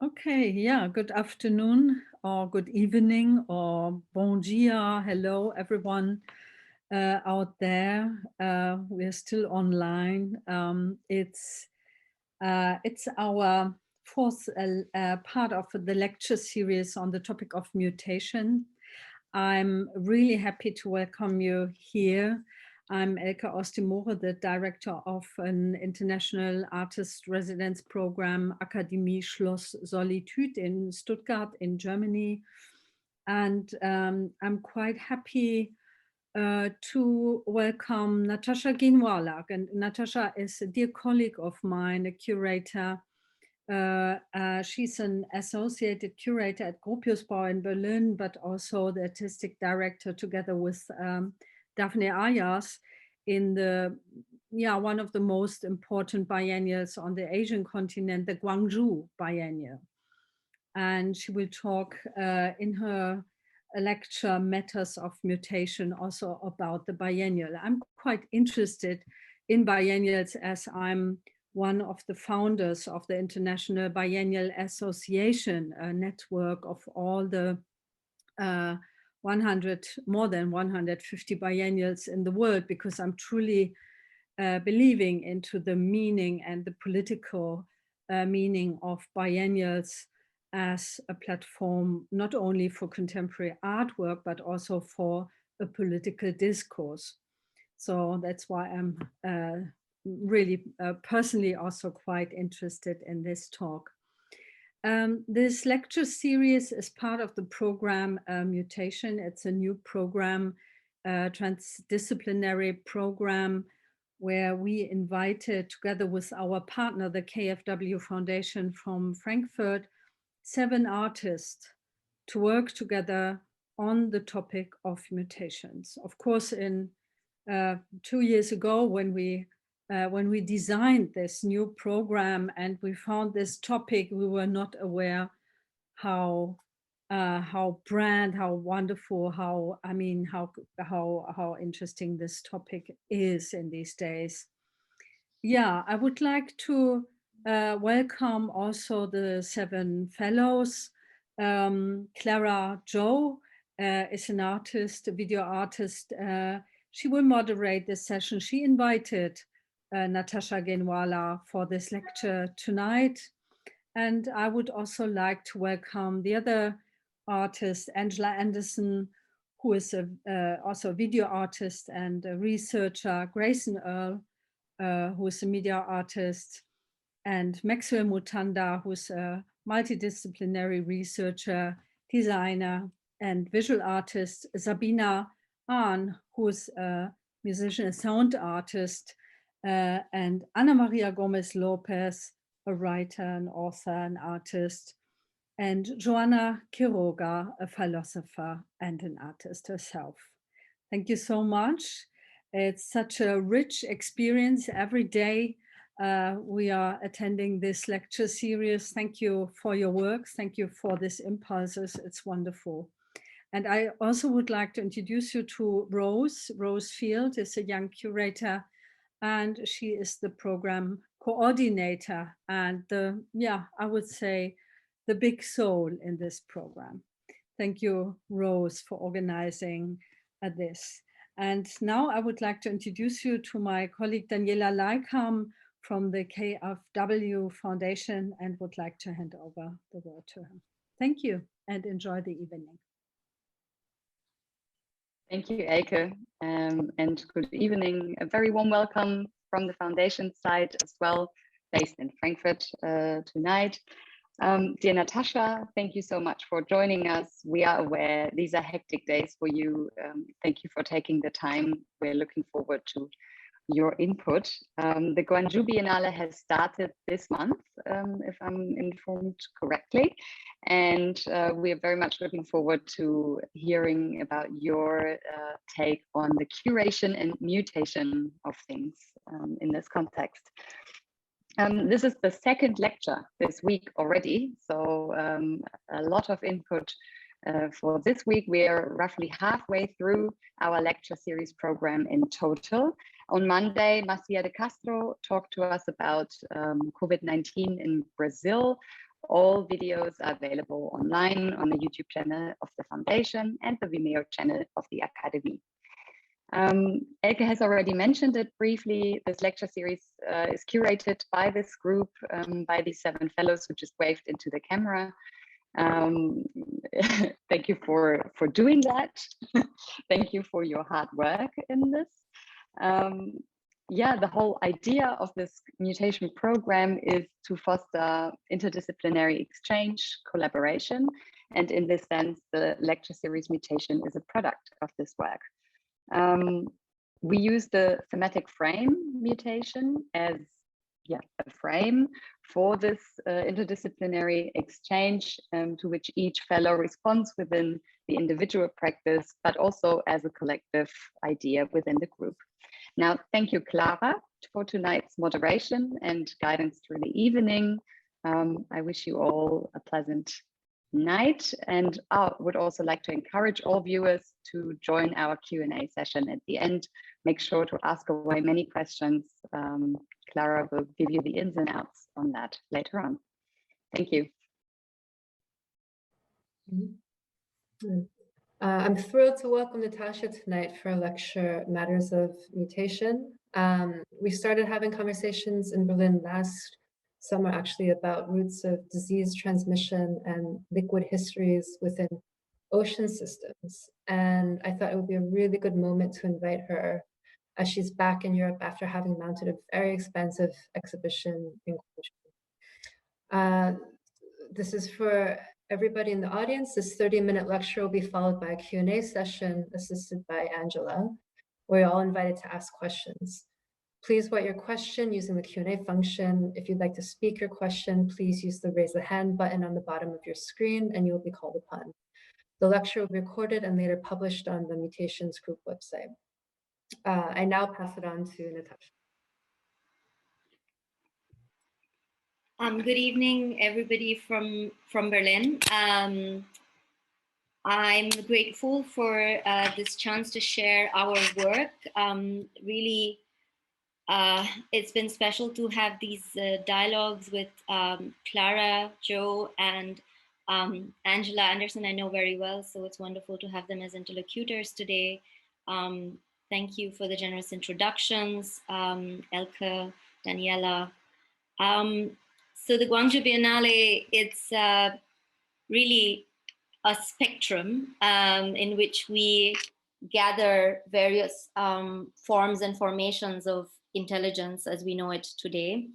Okay, yeah, good afternoon or good evening or bon dia. Hello, everyone out there. We're still online. It's our fourth part of the lecture series on the topic of mutation. I'm really happy to welcome you here. I'm Elke Ostimore, the director of an international artist residence program, Akademie Schloss Solitude in Stuttgart in Germany. And I'm quite happy to welcome Natasha Ginwala. And Natasha is a dear colleague of mine, a curator. She's an associate curator at Gropius Bau in Berlin, but also the artistic director together with Defne Ayas in the one of the most important biennials on the Asian continent, the Gwangju Biennale. And she will talk in her lecture Matters of Mutation also about the biennial. I'm quite interested in biennials as I'm one of the founders of the International Biennial Association, a network of all the more than 150 biennials in the world, because I'm truly believing into the meaning and the political meaning of biennials as a platform, not only for contemporary artwork, but also for a political discourse. So that's why I'm really personally also quite interested in this talk. This lecture series is part of the program Mutation. It's a new program, transdisciplinary program, where we invited, together with our partner, the KfW Foundation from Frankfurt, 7 artists to work together on the topic of mutations. Of course, in 2 years ago, when we designed this new program and we found this topic, we were not aware how grand, how wonderful, how interesting this topic is in these days. Yeah, I would like to welcome also the 7 fellows. Clara Zhou is an artist, a video artist. She will moderate this session. She invited Natasha Ginwala for this lecture tonight. And I would also like to welcome the other artist, Angela Anderson, who is also a video artist and a researcher, Grayson Earl, who is a media artist, and Maxwell Mutanda, who's a multidisciplinary researcher, designer, and visual artist, Sabina Ahn, who's a musician, a sound artist, and Ana Maria Gomez Lopez, a writer, an author, an artist, and Joanna Quiroga, a philosopher and an artist herself. Thank you so much. It's such a rich experience every day. We are attending this lecture series. Thank you for your work. Thank you for these impulses. It's wonderful. And I also would like to introduce you to Rose. Rose Field is a young curator, and she is the program coordinator and I would say the big soul in this program. Thank you, Rose, for organizing this. And now I would like to introduce you to my colleague Daniela Leikam from the KfW Foundation, and would like to hand over the word to her. Thank you and enjoy the evening. Thank you, Elke, and good evening. A very warm welcome from the Foundation side as well, based in Frankfurt tonight. Dear Natasha, thank you so much for joining us. We are aware these are hectic days for you. Thank you for taking the time. We're looking forward to your input. The Gwangju Biennale has started this month, if I'm informed correctly, and we are very much looking forward to hearing about your take on the curation and mutation of things in this context. This is the second lecture this week already, so a lot of input for this week. We are roughly halfway through our lecture series program in total. On Monday, Marcia de Castro talked to us about COVID-19 in Brazil. All videos are available online on the YouTube channel of the Foundation and the Vimeo channel of the Akademie. Elke has already mentioned it briefly. This lecture series is curated by this group, by these 7 fellows who just waved into the camera. Thank you for doing that. Thank you for your hard work in this. Yeah, the whole idea of this mutation program is to foster interdisciplinary exchange, collaboration, and in this sense, the lecture series Mutation is a product of this work. We use the thematic frame Mutation as a frame for this interdisciplinary exchange to which each fellow responds within the individual practice, but also as a collective idea within the group. Now, thank you, Clara, for tonight's moderation and guidance through the evening. I wish you all a pleasant night, and I would also like to encourage all viewers to join our Q&A session at the end. Make sure to ask away many questions. Clara will give you the ins and outs on that later on. Thank you. I'm thrilled to welcome Natasha tonight for a lecture, Matters of Mutation. We started having conversations in Berlin last summer, actually, about roots of disease transmission and liquid histories within ocean systems. And I thought it would be a really good moment to invite her as she's back in Europe after having mounted a very expensive exhibition in Gwangju. This is for everybody in the audience. This 30-minute lecture will be followed by a Q&A session assisted by Angela, where you're all invited to ask questions. Please write your question using the Q&A function. If you'd like to speak your question, please use the raise a hand button on the bottom of your screen and you will be called upon. The lecture will be recorded and later published on the Mutations group website. I now pass it on to Natasha. Good evening, everybody from Berlin. I'm grateful for this chance to share our work. Really, it's been special to have these dialogues with Clara, Joe, and Angela Anderson I know very well, so it's wonderful to have them as interlocutors today. Thank you for the generous introductions, Elke, Daniela. So the Gwangju Biennale, it's really a spectrum in which we gather various forms and formations of intelligence as we know it today.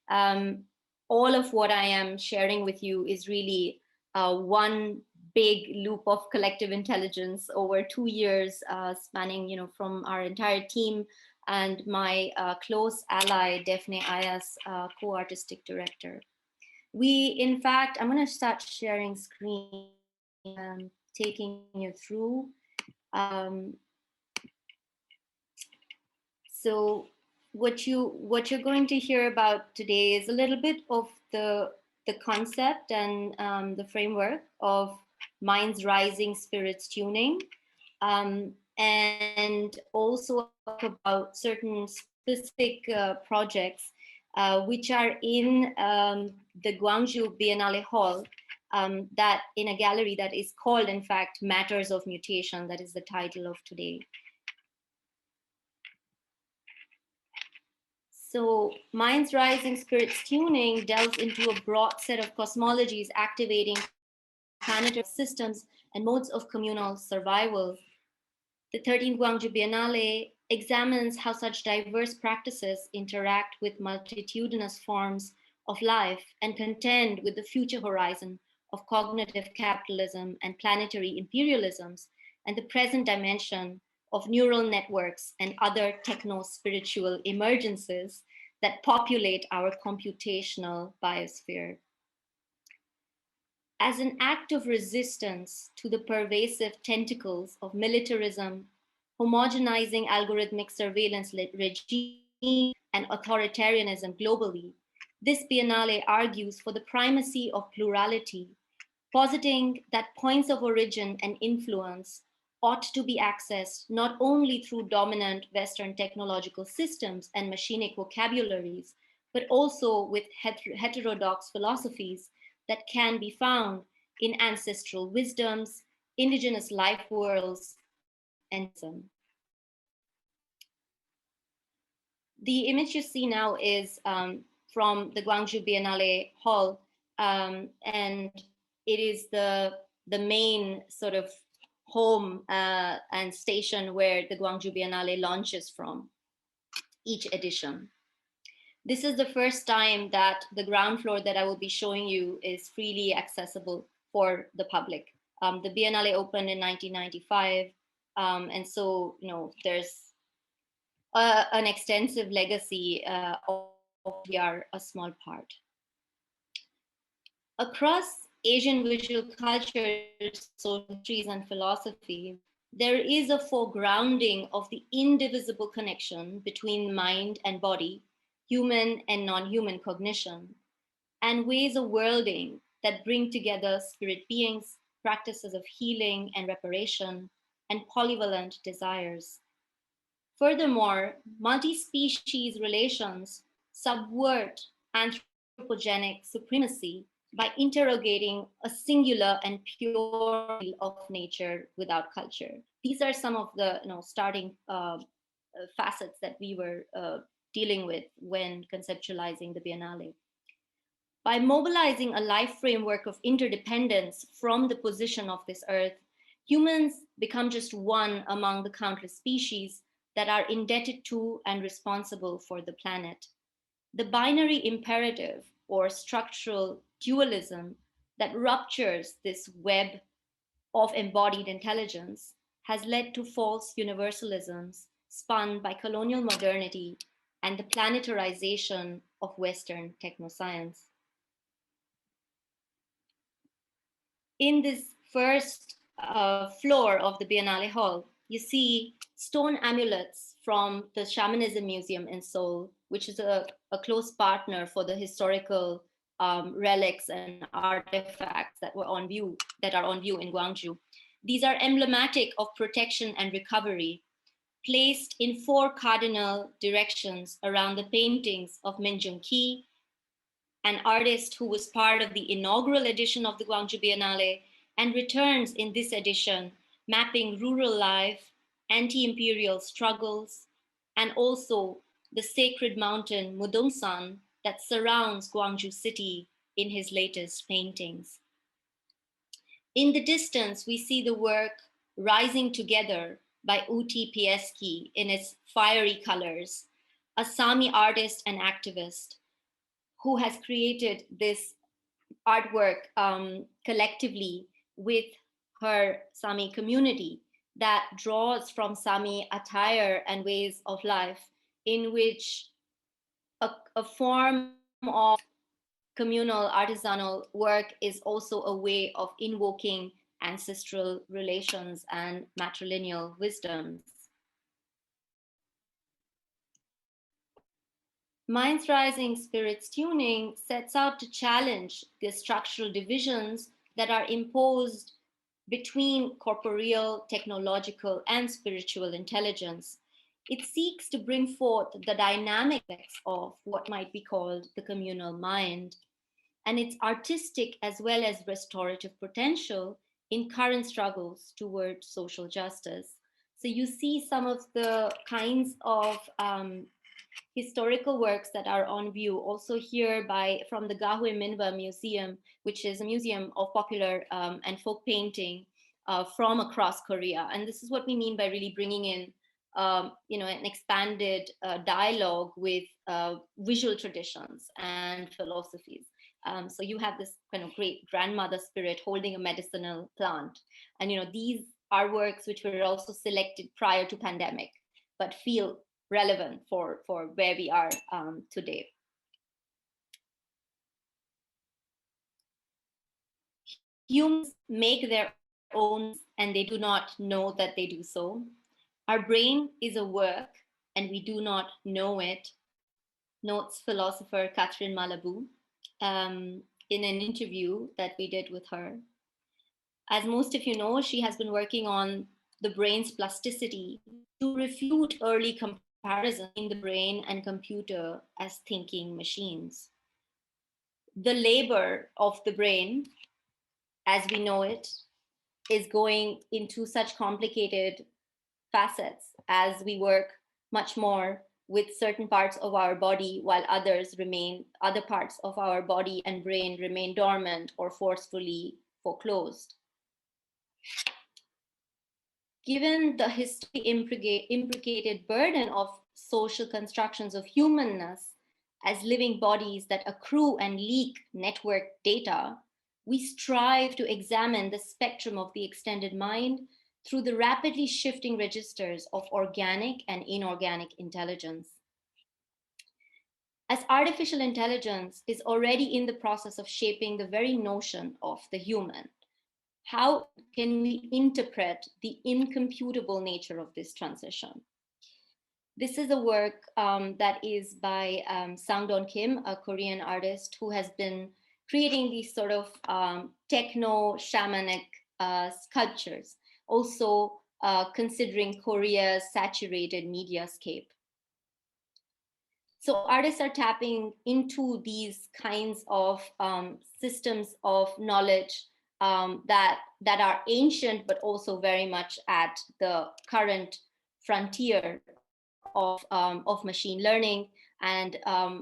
All of what I am sharing with you is really one big loop of collective intelligence over 2 years, spanning, from our entire team and my close ally, Defne Ayas, co-artistic director. We, in fact, I'm going to start sharing screen, taking you through. So what you're going to hear about today is a little bit of the concept and the framework of Minds Rising, Spirits Tuning, and also talk about certain specific projects which are in the Gwangju Biennale Hall, that in a gallery that is called, in fact, Matters of Mutation. That is the title of today. So Minds Rising, Spirits Tuning delves into a broad set of cosmologies activating planetary systems and modes of communal survival. The 13th Gwangju Biennale examines how such diverse practices interact with multitudinous forms of life and contend with the future horizon of cognitive capitalism and planetary imperialisms and the present dimension of neural networks and other techno-spiritual emergences that populate our computational biosphere. As an act of resistance to the pervasive tentacles of militarism, homogenizing algorithmic surveillance regime, and authoritarianism globally, this Biennale argues for the primacy of plurality, positing that points of origin and influence ought to be accessed not only through dominant Western technological systems and machinic vocabularies, but also with heterodox philosophies that can be found in ancestral wisdoms, indigenous life worlds, and some. The image you see now is from the Gwangju Biennale Hall, and it is the main sort of home and station where the Gwangju Biennale launches from each edition. This is the first time that the ground floor that I will be showing you is freely accessible for the public. The Biennale opened in 1995, and so there's an extensive legacy of we are a small part. Across Asian visual cultures, social histories, and philosophy, there is a foregrounding of the indivisible connection between mind and body, human and non-human cognition, and ways of worlding that bring together spirit beings, practices of healing and reparation, and polyvalent desires. Furthermore, multi-species relations subvert anthropogenic supremacy by interrogating a singular and pure of nature without culture. These are some of the starting facets that we were dealing with when conceptualizing the Biennale. By mobilizing a life framework of interdependence from the position of this earth, humans become just one among the countless species that are indebted to and responsible for the planet. The binary imperative or structural dualism that ruptures this web of embodied intelligence has led to false universalisms spun by colonial modernity and the planetarization of Western technoscience. In this first floor of the Biennale Hall, you see stone amulets from the Shamanism Museum in Seoul, which is a close partner for the historical relics and artifacts that are on view in Gwangju. These are emblematic of protection and recovery, placed in 4 cardinal directions around the paintings of Min Jung-ki, an artist who was part of the inaugural edition of the Gwangju Biennale and returns in this edition, mapping rural life, anti-imperial struggles, and also the sacred mountain Mudongsan that surrounds Gwangju city in his latest paintings. In the distance, we see the work Rising Together by Uti Pieski in its fiery colors, a Sami artist and activist who has created this artwork collectively with her Sami community that draws from Sami attire and ways of life, in which a form of communal artisanal work is also a way of invoking ancestral relations and matrilineal wisdoms. Minds Rising Spirits Tuning sets out to challenge the structural divisions that are imposed between corporeal, technological, and spiritual intelligence. It seeks to bring forth the dynamics of what might be called the communal mind and its artistic as well as restorative potential in current struggles towards social justice. So you see some of the kinds of historical works that are on view also here from the Gahue Minhwa Museum, which is a museum of popular and folk painting from across Korea. And this is what we mean by really bringing in an expanded dialogue with visual traditions and philosophies. So you have this kind of great grandmother spirit holding a medicinal plant. And these are works which were also selected prior to pandemic, but feel relevant for where we are today. Humans make their own and they do not know that they do so. Our brain is a work and we do not know it, notes philosopher Catherine Malabou in an interview that we did with her. As most of you know, she has been working on the brain's plasticity to refute early comparison in the brain and computer as thinking machines. the labor of the brain, as we know it, is going into such complicated facets as we work much more with certain parts of our body while other parts of our body and brain remain dormant or forcefully foreclosed. Given the history implicated burden of social constructions of humanness as living bodies that accrue and leak network data, we strive to examine the spectrum of the extended mind through the rapidly shifting registers of organic and inorganic intelligence. As artificial intelligence is already in the process of shaping the very notion of the human, how can we interpret the incomputable nature of this transition? This is a work that is by Sang-Don Kim, a Korean artist who has been creating these sort of techno-shamanic sculptures, also considering Korea's saturated mediascape. So artists are tapping into these kinds of systems of knowledge that are ancient, but also very much at the current frontier of machine learning. And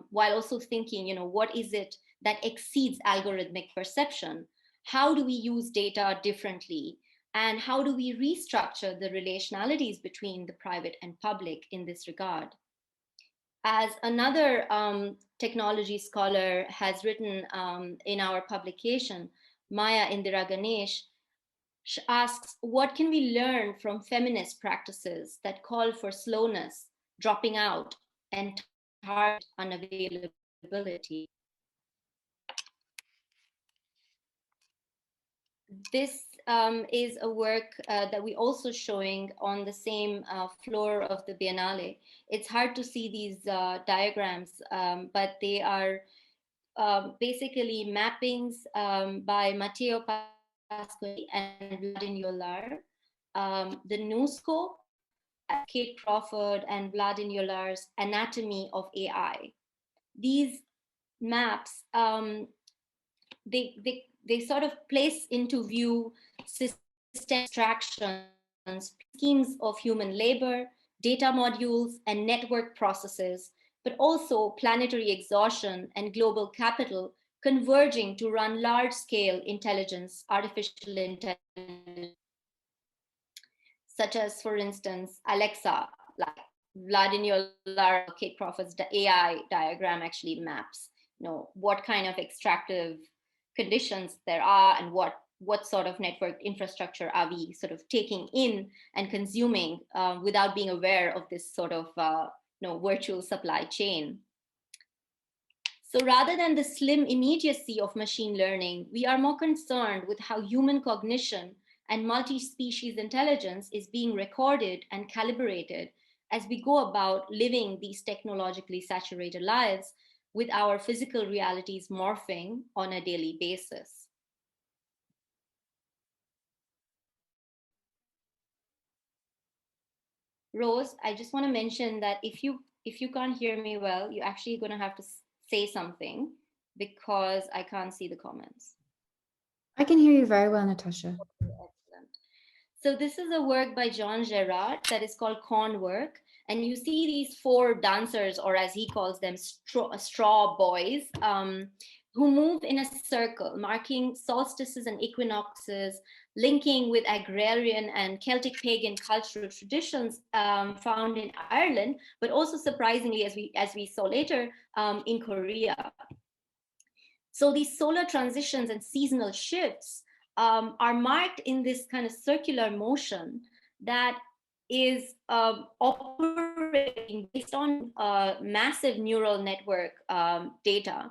while also thinking, what is it that exceeds algorithmic perception? How do we use data differently? And how do we restructure the relationalities between the private and public in this regard? As another technology scholar has written in our publication, Maya Indira Ganesh asks, what can we learn from feminist practices that call for slowness, dropping out, and target unavailability? This is a work that we also showing on the same floor of the Biennale. It's hard to see these diagrams, but they are basically mappings by Matteo Pasquale and Vladimir Yolar, the new scope, Kate Crawford and Vladimir Yolar's Anatomy of AI. These maps, they sort of place into view system abstractions, schemes of human labor, data modules, and network processes, but also planetary exhaustion and global capital converging to run large-scale intelligence, artificial intelligence, such as, for instance, Alexa, like Vladimir Lara, Kate Crawford's AI diagram actually maps, what kind of extractive conditions there are and what sort of network infrastructure are we sort of taking in and consuming without being aware of this sort of virtual supply chain. So rather than the slim immediacy of machine learning, we are more concerned with how human cognition and multi-species intelligence is being recorded and calibrated as we go about living these technologically saturated lives with our physical realities morphing on a daily basis. Rose, I just want to mention that if you can't hear me well, you're actually going to have to say something because I can't see the comments. I can hear you very well, Natasha. Excellent. So this is a work by John Gerard that is called Corn Work. And you see these four dancers, or as he calls them, straw boys, who move in a circle, marking solstices and equinoxes, linking with agrarian and Celtic pagan cultural traditions found in Ireland, but also surprisingly, as we saw later, in Korea. So these solar transitions and seasonal shifts are marked in this kind of circular motion that is operating based on massive neural network data,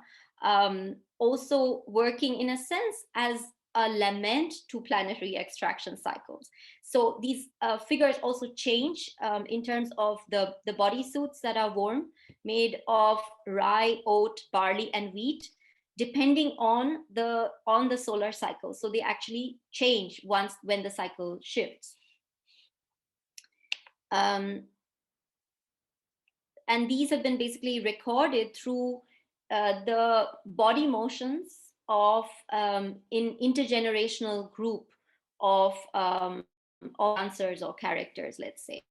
also working in a sense as a lament to planetary extraction cycles. So these figures also change in terms of the bodysuits that are worn, made of rye, oat, barley, and wheat, depending on the solar cycle. So they actually change when the cycle shifts. And these have been basically recorded through the body motions of in intergenerational group of dancers or characters, let's say.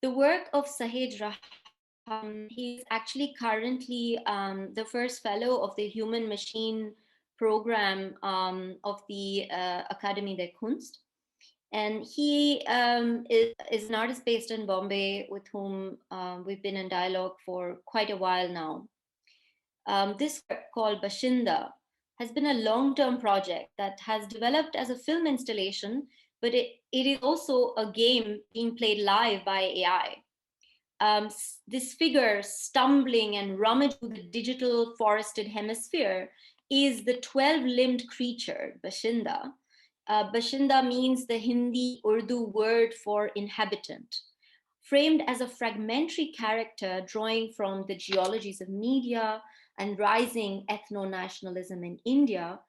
The work of Sahej Rahman, he's actually currently the first fellow of the Human Machine program of the Akademie der Kunst. And he is an artist based in Bombay with whom we've been in dialogue for quite a while now. This work called Bashinda has been a long-term project that has developed as a film installation, but it is also a game being played live by AI. This figure stumbling and rummaging through the digital forested hemisphere is the 12-limbed creature, Bashinda. Bashinda means the Hindi Urdu word for inhabitant. Framed as a fragmentary character drawing from the geologies of media and rising ethno-nationalism in India,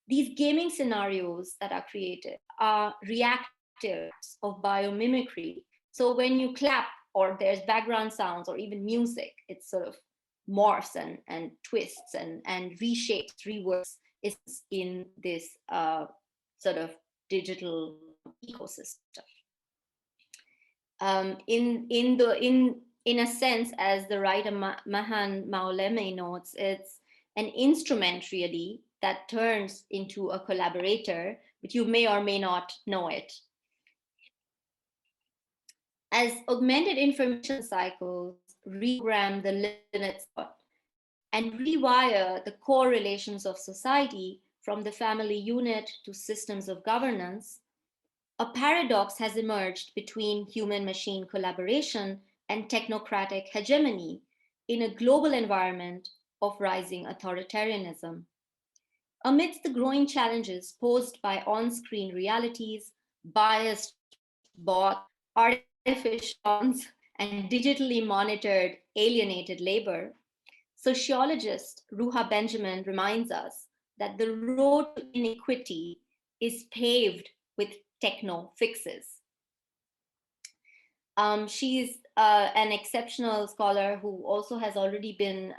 these gaming scenarios that are created are reactive of biomimicry. So when you clap or there's background sounds or even music, it sort of morphs and twists and reshapes, reworks in this sort of digital ecosystem. In a sense, as the writer Mahan Mauleme notes, it's an instrument really that turns into a collaborator, but you may or may not know it. As augmented information cycles reprogram the limits and rewire the core relations of society from the family unit to systems of governance, a paradox has emerged between human-machine collaboration and technocratic hegemony in a global environment of rising authoritarianism. Amidst the growing challenges posed by on-screen realities, biased bots, artificial and digitally monitored alienated labor, sociologist Ruha Benjamin reminds us that the road to inequity is paved with techno fixes. She's an exceptional scholar who also has already been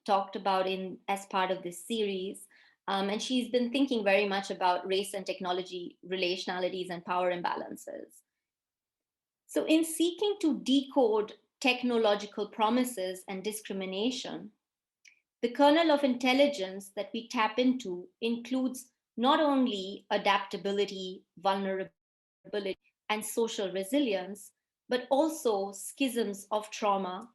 talked about as part of this series. And she's been thinking very much about race and technology relationalities and power imbalances. So in seeking to decode technological promises and discrimination, the kernel of intelligence that we tap into includes not only adaptability, vulnerability, and social resilience, but also schisms of trauma,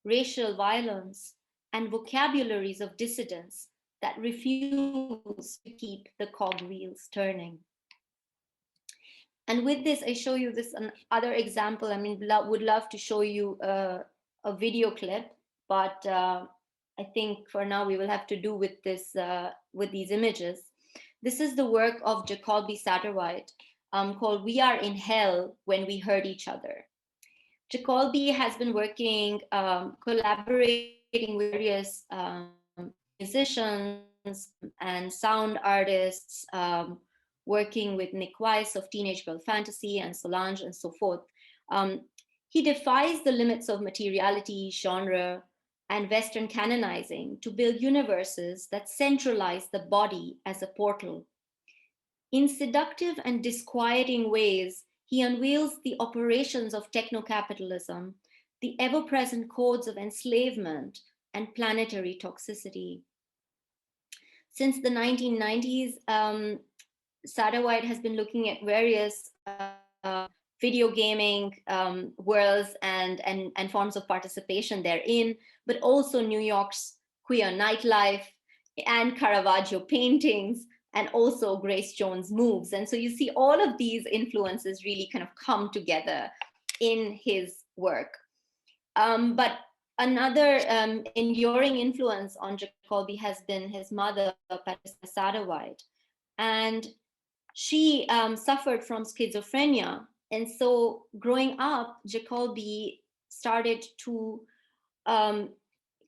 racial violence, and vocabularies of dissidence that refuse to keep the cogwheels turning. And with this, I show you this other example. I mean, would love to show you a video clip, but I think for now we will have to do with this with these images. This is the work of Jacoby Satterwhite called "We Are in Hell When We Hurt Each Other." Jacoby has been working, collaborating with various musicians and sound artists, working with Nick Weiss of Teenage Girl Fantasy and Solange and so forth. He defies the limits of materiality, genre, and Western canonizing to build universes that centralize the body as a portal. In seductive and disquieting ways, he unveils the operations of techno-capitalism, the ever-present codes of enslavement and planetary toxicity. Since the 1990s, Satterwhite has been looking at various video gaming worlds and forms of participation therein, but also New York's queer nightlife and Caravaggio paintings, and also Grace Jones moves. And so you see all of these influences really kind of come together in his work. But another enduring influence on Jacoby has been his mother, Patricia Satterwhite. And she suffered from schizophrenia. And so growing up, Jacoby started to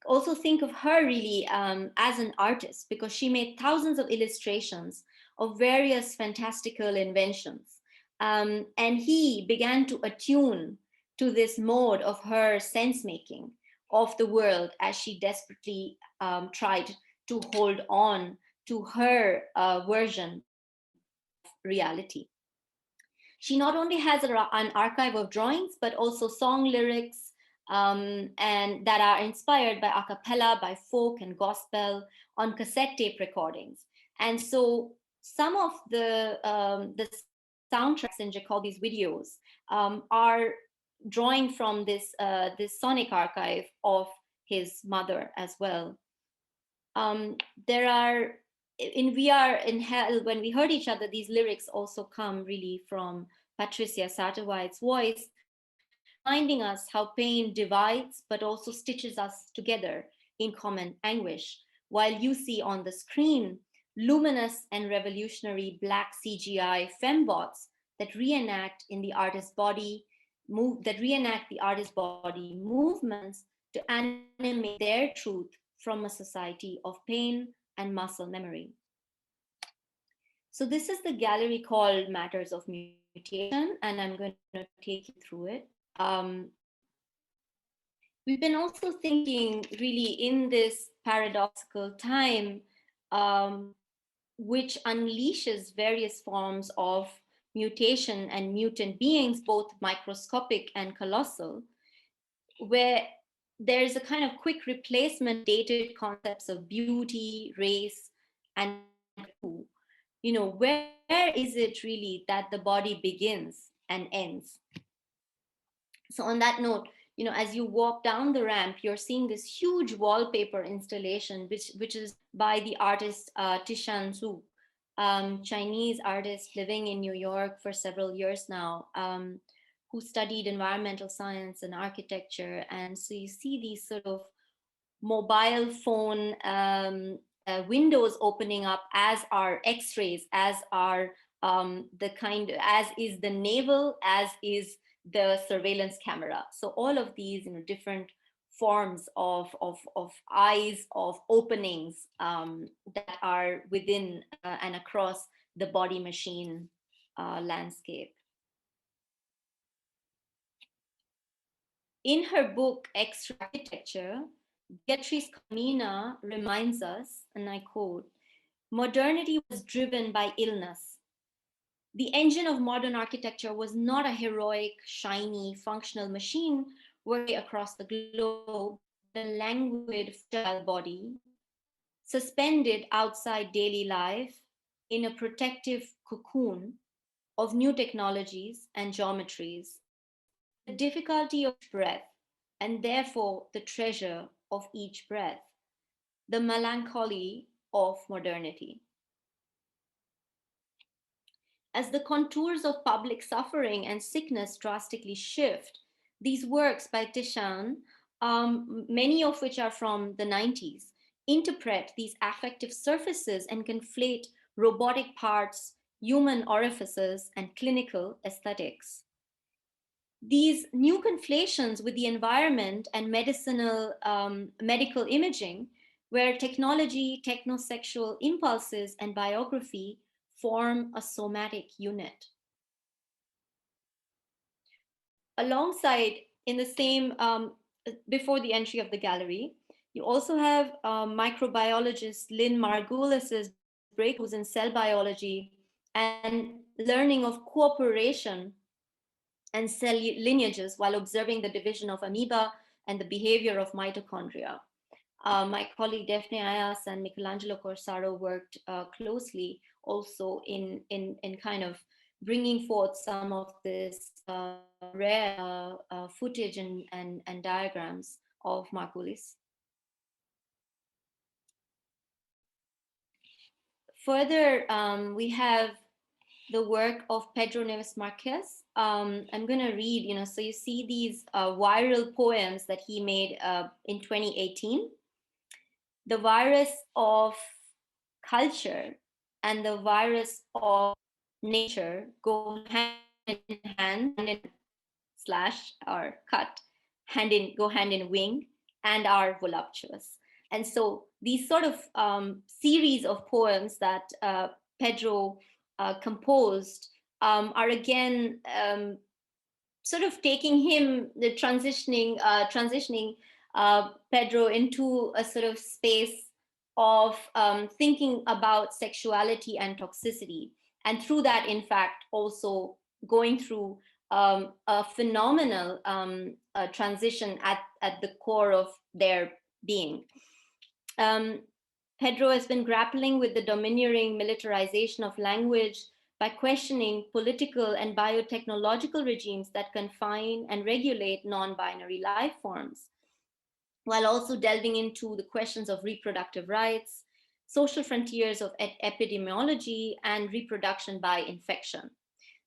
also think of her really as an artist, because she made thousands of illustrations of various fantastical inventions. And he began to attune to this mode of her sense making of the world as she desperately tried to hold on to her version of reality. She not only has an archive of drawings, but also song lyrics, and that are inspired by a cappella, by folk and gospel on cassette tape recordings. And so some of the soundtracks in Jacoby's videos are drawing from this sonic archive of his mother as well. There are in We Are in Hell, when we heard each other, these lyrics also come really from Patricia Satterwhite's voice, reminding us how pain divides, but also stitches us together in common anguish. While you see on the screen luminous and revolutionary black CGI fembots that reenact the artist's body movements to animate their truth from a society of pain and muscle memory. So this is the gallery called Matters of Mutation, and I'm going to take you through it. We've been also thinking really in this paradoxical time, which unleashes various forms of mutation and mutant beings, both microscopic and colossal, where there's a kind of quick replacement dated concepts of beauty, race, and where is it really that the body begins and ends? So on that note, as you walk down the ramp, you're seeing this huge wallpaper installation, which is by the artist Tishan Zhu, Chinese artist living in New York for several years now, who studied environmental science and architecture. And so you see these sort of mobile phone windows opening up, as are X-rays, as are as is the navel, as is the surveillance camera. So all of these different forms of eyes, of openings that are within and across the body machine landscape. In her book, X-Architecture, Beatrice Camina reminds us, and I quote, "Modernity was driven by illness. The engine of modern architecture was not a heroic, shiny, functional machine working across the globe, but a languid, fragile body, suspended outside daily life in a protective cocoon of new technologies and geometries. The difficulty of breath, and therefore the treasure of each breath, the melancholy of modernity." As the contours of public suffering and sickness drastically shift, these works by Tishan, many of which are from the 90s, interpret these affective surfaces and conflate robotic parts, human orifices, and clinical aesthetics. These new conflations with the environment and medical imaging, where technology, technosexual impulses, and biography form a somatic unit. Alongside, in the same, before the entry of the gallery, you also have microbiologist Lynn Margulis's breakthroughs in cell biology and learning of cooperation and cell lineages while observing the division of amoeba and the behavior of mitochondria. My colleague Defne Ayas and Michelangelo Corsaro worked closely also in kind of bringing forth some of this rare footage and diagrams of Margulis. Further, we have the work of Pedro Neves Marquez. I'm going to read, so you see these viral poems that he made in 2018. The virus of culture and the virus of nature go hand in hand, go hand in wing, and are voluptuous. And so these sort of series of poems that Pedro composed are again sort of taking him, transitioning Pedro into a sort of space of thinking about sexuality and toxicity, and through that, in fact, also going through a phenomenal transition at the core of their being. Pedro has been grappling with the domineering militarization of language by questioning political and biotechnological regimes that confine and regulate non-binary life forms, while also delving into the questions of reproductive rights, social frontiers of epidemiology, and reproduction by infection.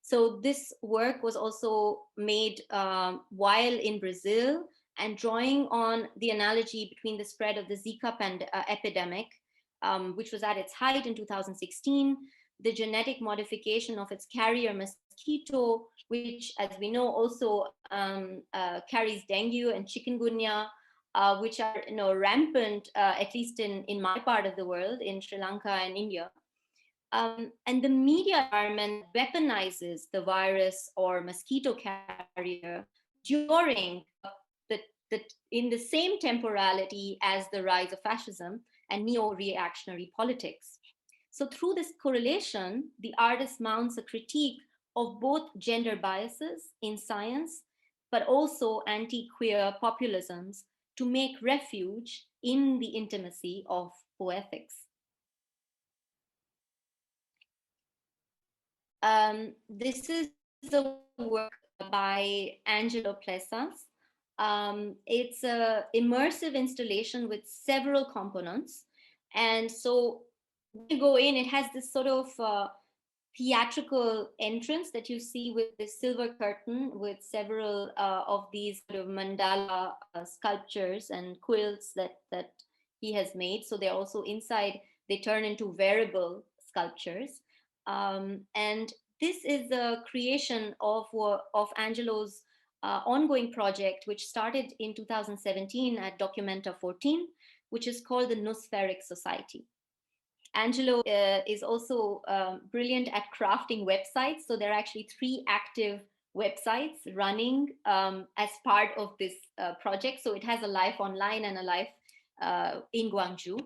So this work was also made while in Brazil, and drawing on the analogy between the spread of the Zika epidemic, which was at its height in 2016, the genetic modification of its carrier mosquito, which, as we know, also carries dengue and chikungunya, which are rampant, at least in my part of the world, in Sri Lanka and India. And the media environment weaponizes the virus or mosquito carrier during in the same temporality as the rise of fascism and neo-reactionary politics. So through this correlation, the artist mounts a critique of both gender biases in science, but also anti-queer populisms to make refuge in the intimacy of poetics. This is the work by Angelo Plessas. It's an immersive installation with several components. And so when you go in, it has this sort of theatrical entrance that you see with this silver curtain with several of these sort of mandala sculptures and quilts that he has made. So they're also inside, they turn into wearable sculptures. And this is the creation of Angelo's ongoing project, which started in 2017 at Documenta 14, which is called the Nosferatu Society. Angelo is also brilliant at crafting websites. So there are actually 3 active websites running as part of this project. So it has a life online and a life in Gwangju.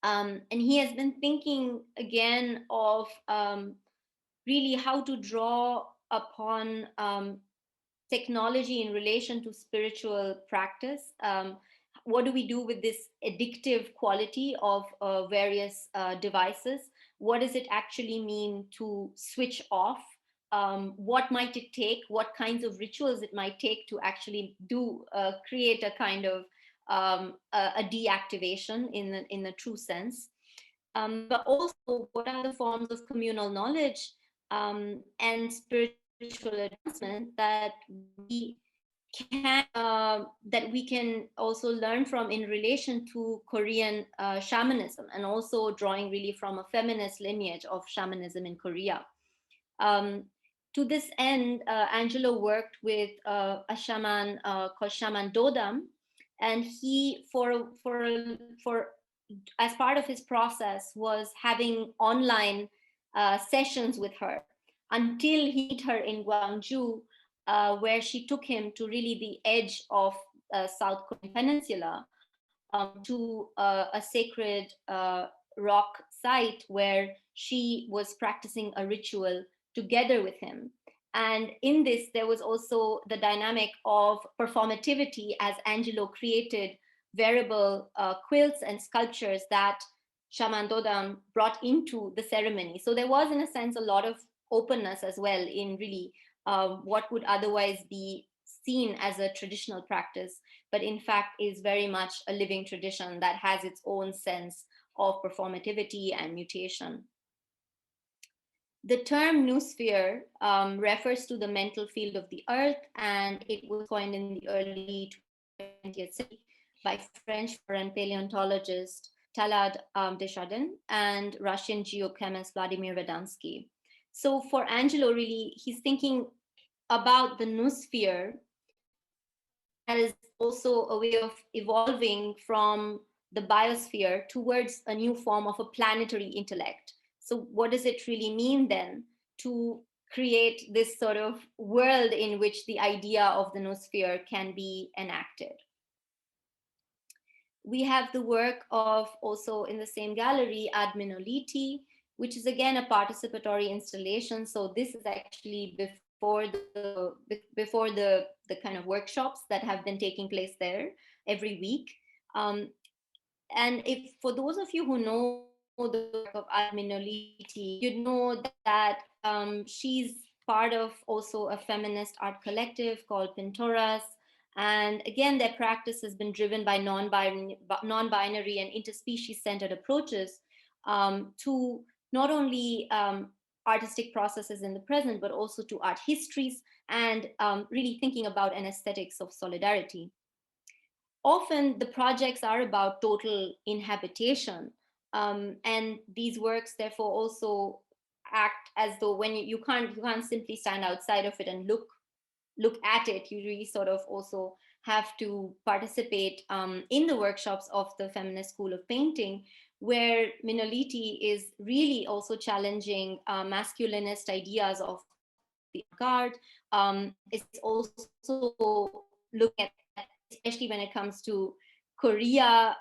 And he has been thinking again of really how to draw upon technology in relation to spiritual practice. What do we do with this addictive quality of various devices? What does it actually mean to switch off? What might it take? What kinds of rituals it might take to actually create a kind of a deactivation in the true sense? But also, what are the forms of communal knowledge and spiritual advancement that we can also learn from in relation to Korean shamanism, and also drawing really from a feminist lineage of shamanism in Korea. To this end, Angelo worked with a shaman called Shaman Dodam, and he, as part of his process, was having online sessions with her until he met her in Gwangju, where she took him to really the edge of South Korean peninsula, to a sacred rock site where she was practicing a ritual together with him. And in this, there was also the dynamic of performativity, as Angelo created wearable quilts and sculptures that Shaman Dodam brought into the ceremony. So there was, in a sense, a lot of openness as well in really what would otherwise be seen as a traditional practice, but in fact is very much a living tradition that has its own sense of performativity and mutation. The term noosphere refers to the mental field of the earth, and it was coined in the early 20th century by French foreign paleontologist Talad Desjardins and Russian geochemist Vladimir Verdansky. So for Angelo, really, he's thinking about the noosphere as also a way of evolving from the biosphere towards a new form of a planetary intellect. So what does it really mean then to create this sort of world in which the idea of the noosphere can be enacted. We have the work of, also in the same gallery, Ad Minoliti, which is again a participatory installation. So this is actually before the kind of workshops that have been taking place there every week. And if for those of you who know the work of Ad Minoliti, you'd know that she's part of also a feminist art collective called Pintoras. And again, their practice has been driven by non-binary and interspecies-centered approaches to not only artistic processes in the present, but also to art histories and really thinking about an aesthetics of solidarity. Often the projects are about total inhabitation, and these works therefore also act as though when you can't simply stand outside of it and look at it. You really sort of also have to participate in the workshops of the Feminist School of Painting, where Minoliti is really also challenging masculinist ideas of the avant-garde. It's also looking at, especially when it comes to Korea,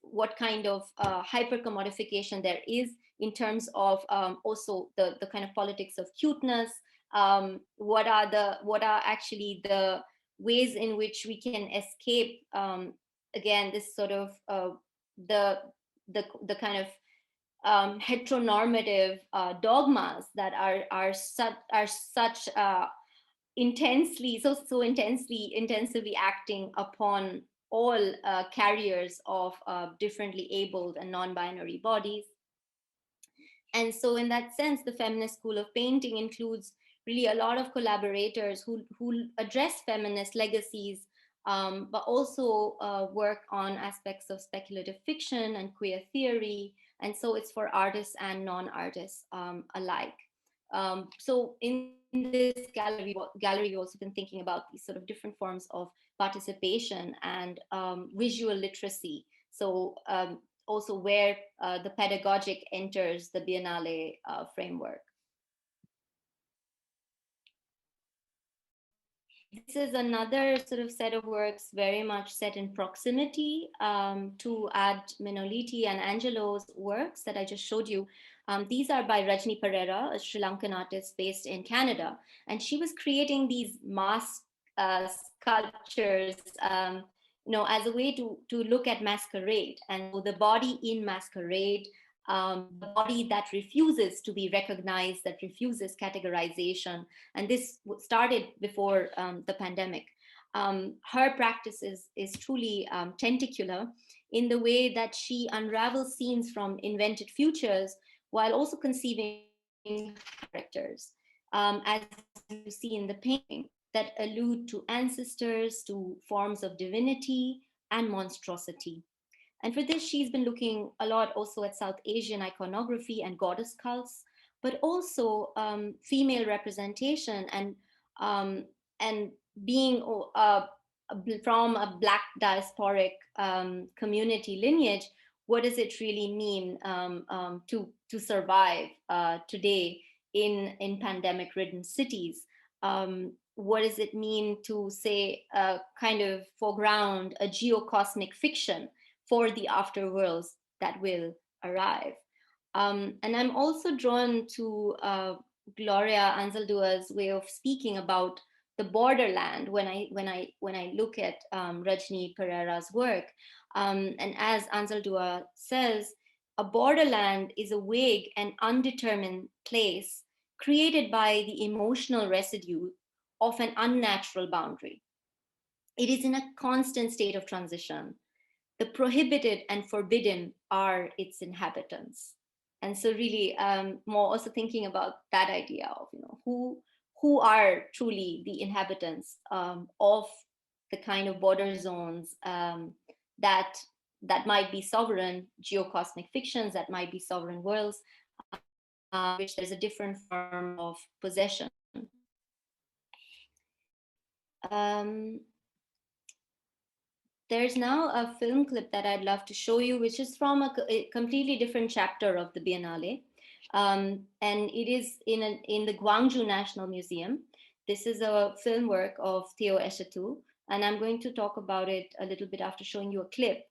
what kind of hypercommodification there is in terms of also the kind of politics of cuteness. What are actually the ways in which we can escape again this sort of the kind of heteronormative dogmas that are such intensively acting upon all carriers of differently abled and non-binary bodies. And so in that sense, the Feminist School of Painting includes really a lot of collaborators who address feminist legacies, but also work on aspects of speculative fiction and queer theory. And so it's for artists and non-artists alike. So in this gallery, we've also been thinking about these sort of different forms of participation and visual literacy. So also where the pedagogic enters the Biennale framework. This is another sort of set of works very much set in proximity to Ad Minoliti and Angelo's works that I just showed you. These are by Rajni Pereira, a Sri Lankan artist based in Canada. And she was creating these mask sculptures as a way to look at masquerade, and the body in masquerade, the body that refuses to be recognized, that refuses categorization. And this started before the pandemic. Her practice is truly tentacular in the way that she unravels scenes from invented futures while also conceiving characters, as you see in the painting, that allude to ancestors, to forms of divinity and monstrosity. And for this, she's been looking a lot also at South Asian iconography and goddess cults, but also female representation and being from a Black diasporic community lineage. What does it really mean to survive today in pandemic-ridden cities? What does it mean to, say, kind of foreground a geocosmic fiction for the afterworlds that will arrive? And I'm also drawn to Gloria Anzaldua's way of speaking about the borderland when I look at Rajni Pereira's work. And as Anzaldua says, a borderland is a vague and undetermined place created by the emotional residue of an unnatural boundary. It is in a constant state of transition. The prohibited and forbidden are its inhabitants. And so really more also thinking about that idea of who are truly the inhabitants of the kind of border zones that might be sovereign geocosmic fictions, that might be sovereign worlds, which there's a different form of possession. There's now a film clip that I'd love to show you, which is from a completely different chapter of the Biennale. And it is in the Gwangju National Museum. This is a film work of Theo Eschetu, and I'm going to talk about it a little bit after showing you a clip.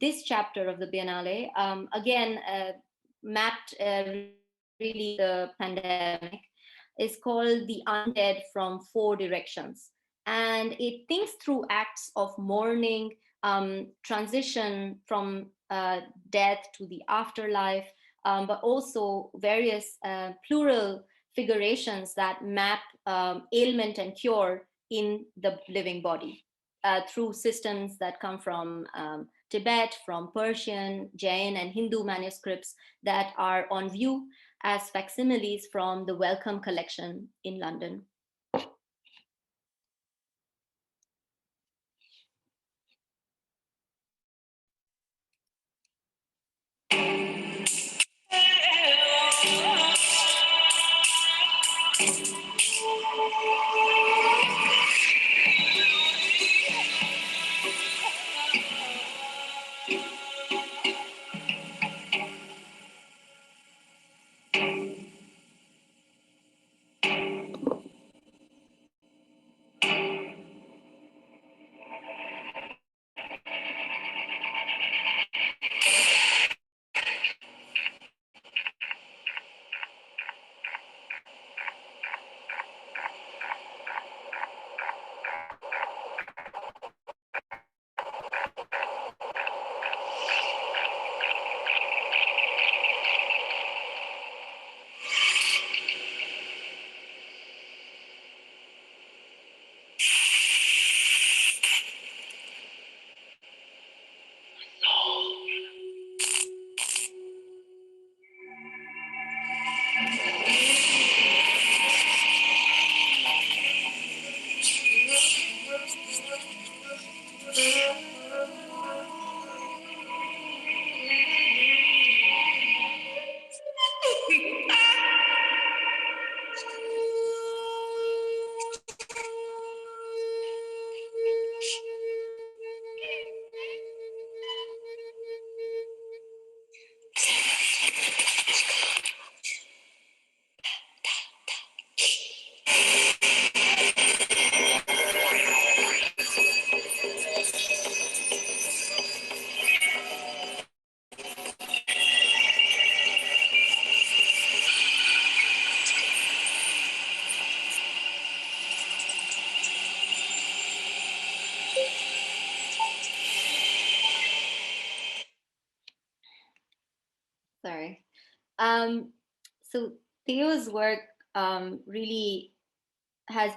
This chapter of the Biennale, again, mapped really the pandemic, is called The Undead from Four Directions. And it thinks through acts of mourning, transition from death to the afterlife, but also various plural figurations that map ailment and cure in the living body through systems that come from Tibet, from Persian, Jain, and Hindu manuscripts that are on view as facsimiles from the Wellcome collection in London. Sorry. So Theo's work really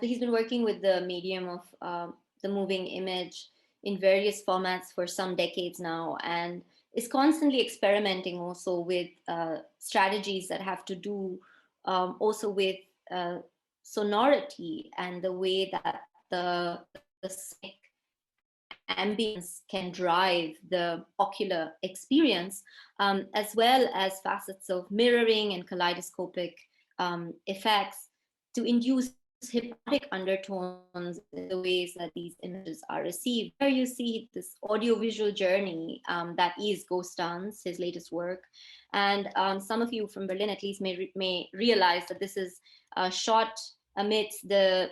he's been working with the medium of the moving image in various formats for some decades now, and is constantly experimenting also with strategies that have to do also with sonority and the way that the sonic ambience can drive the ocular experience, as well as facets of mirroring and kaleidoscopic effects to induce hypnotic undertones in the ways that these images are received. Here you see this audiovisual journey that is Ghost Dance, his latest work. And some of you from Berlin at least may realize that this is shot amidst the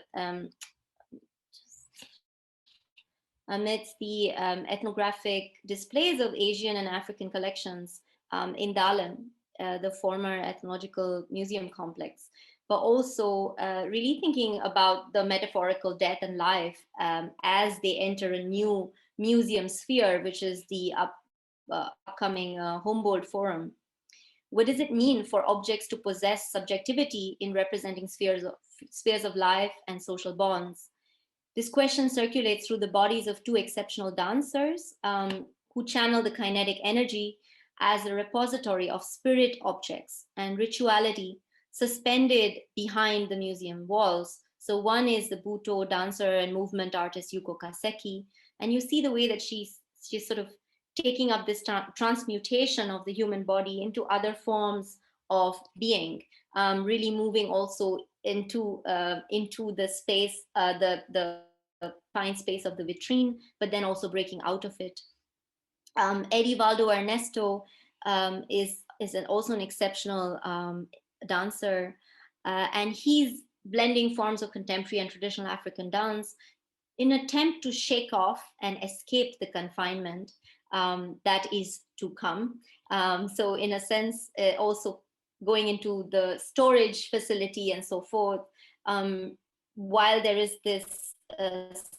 ethnographic displays of Asian and African collections in Dahlem, the former ethnological museum complex, but also really thinking about the metaphorical death and life as they enter a new museum sphere, which is the upcoming Humboldt Forum. What does it mean for objects to possess subjectivity in representing spheres of life and social bonds? This question circulates through the bodies of two exceptional dancers who channel the kinetic energy as a repository of spirit objects and rituality suspended behind the museum walls. So one is the Buto dancer and movement artist Yuko Kaseki, and you see the way that she's sort of taking up this transmutation of the human body into other forms of being, really moving also into the space, the fine space of the vitrine, but then also breaking out of it. Edivaldo Ernesto is also an exceptional dancer, and he's blending forms of contemporary and traditional African dance in an attempt to shake off and escape the confinement that is to come. So in a sense, also going into the storage facility and so forth, while there is this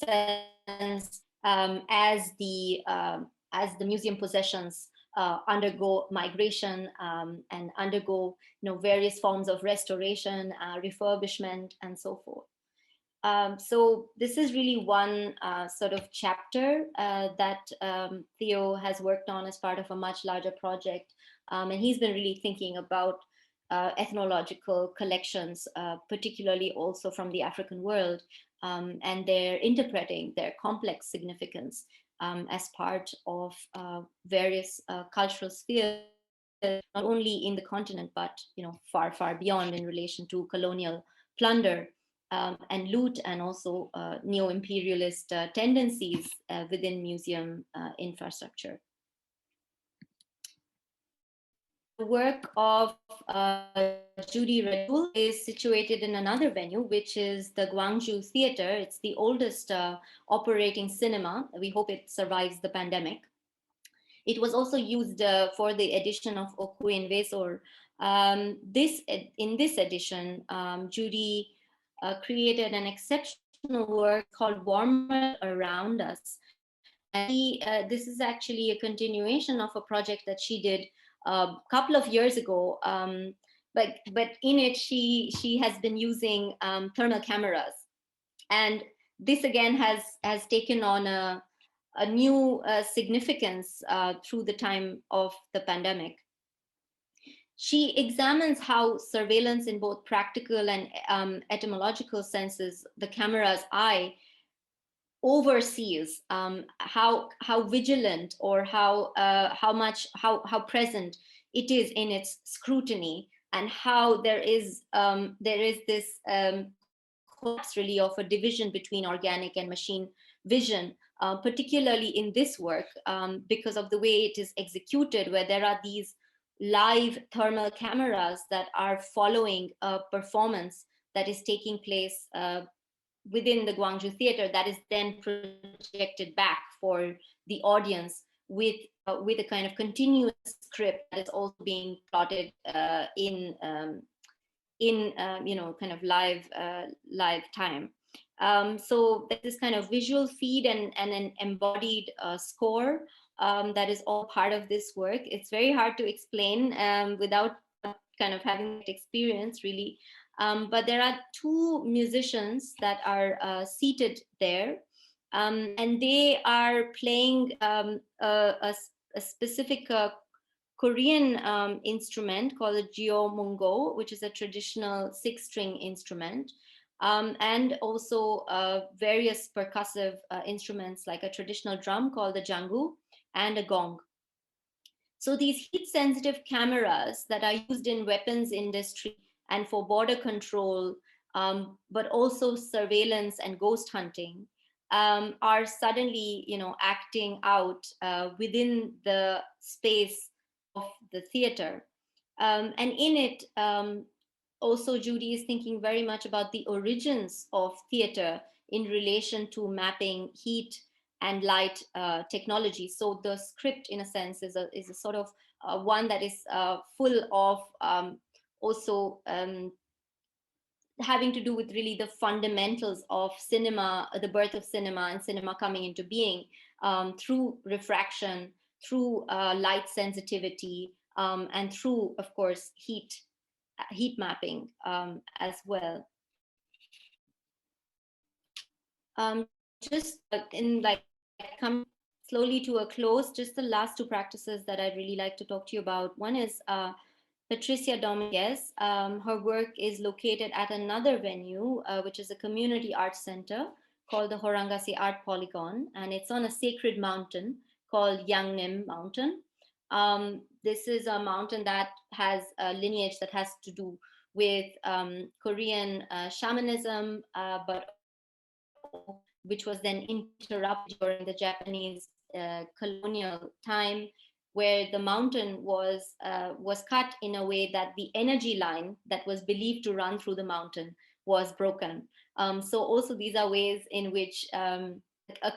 sense as the museum possessions undergo migration and undergo various forms of restoration, refurbishment, and so forth. So this is really one sort of chapter that Theo has worked on as part of a much larger project. And he's been really thinking about ethnological collections, particularly also from the African world, and they're interpreting their complex significance as part of various cultural spheres, not only in the continent, but far, far beyond in relation to colonial plunder and loot, and also neo-imperialist tendencies within museum infrastructure. The work of Judy Radul is situated in another venue, which is the Gwangju Theater. It's the oldest operating cinema. We hope it survives the pandemic. It was also used for the edition of Okuin Vesor. In this edition, Judy created an exceptional work called Warmer Around Us. And this is actually a continuation of a project that she did a couple of years ago, but in it she has been using thermal cameras, and this again has taken on a new significance through the time of the pandemic. She examines how surveillance in both practical and etymological senses, the camera's eye, oversees how vigilant or how present it is in its scrutiny, and how there is this collapse really of a division between organic and machine vision, particularly in this work because of the way it is executed, where there are these live thermal cameras that are following a performance that is taking place within the Gwangju Theater, that is then projected back for the audience with a kind of continuous script that is also being plotted in kind of live time. So there's this kind of visual feed and an embodied score that is all part of this work. It's very hard to explain without kind of having that experience, really. But there are two musicians that are seated there, and they are playing a specific Korean instrument called the Gyeomungo, which is a traditional 6-string instrument, and also various percussive instruments like a traditional drum called the jangu and a gong. So these heat-sensitive cameras that are used in weapons industry and for border control, but also surveillance and ghost hunting, are suddenly, acting out within the space of the theater. And in it, also Judy is thinking very much about the origins of theater in relation to mapping heat and light technology. So the script, in a sense, is a sort of one that is full of also having to do with really the fundamentals of cinema, the birth of cinema and cinema coming into being through refraction, through light sensitivity, and through, of course, heat mapping as well. Just in come slowly to a close, just the last two practices that I'd really like to talk to you about. One is Patricia Dominguez. Her work is located at another venue, which is a community arts center called the Horangasi Art Polygon, and it's on a sacred mountain called Yangnim Mountain. This is a mountain that has a lineage that has to do with Korean shamanism, but which was then interrupted during the Japanese colonial time, where the mountain was cut in a way that the energy line that was believed to run through the mountain was broken. So also these are ways in which a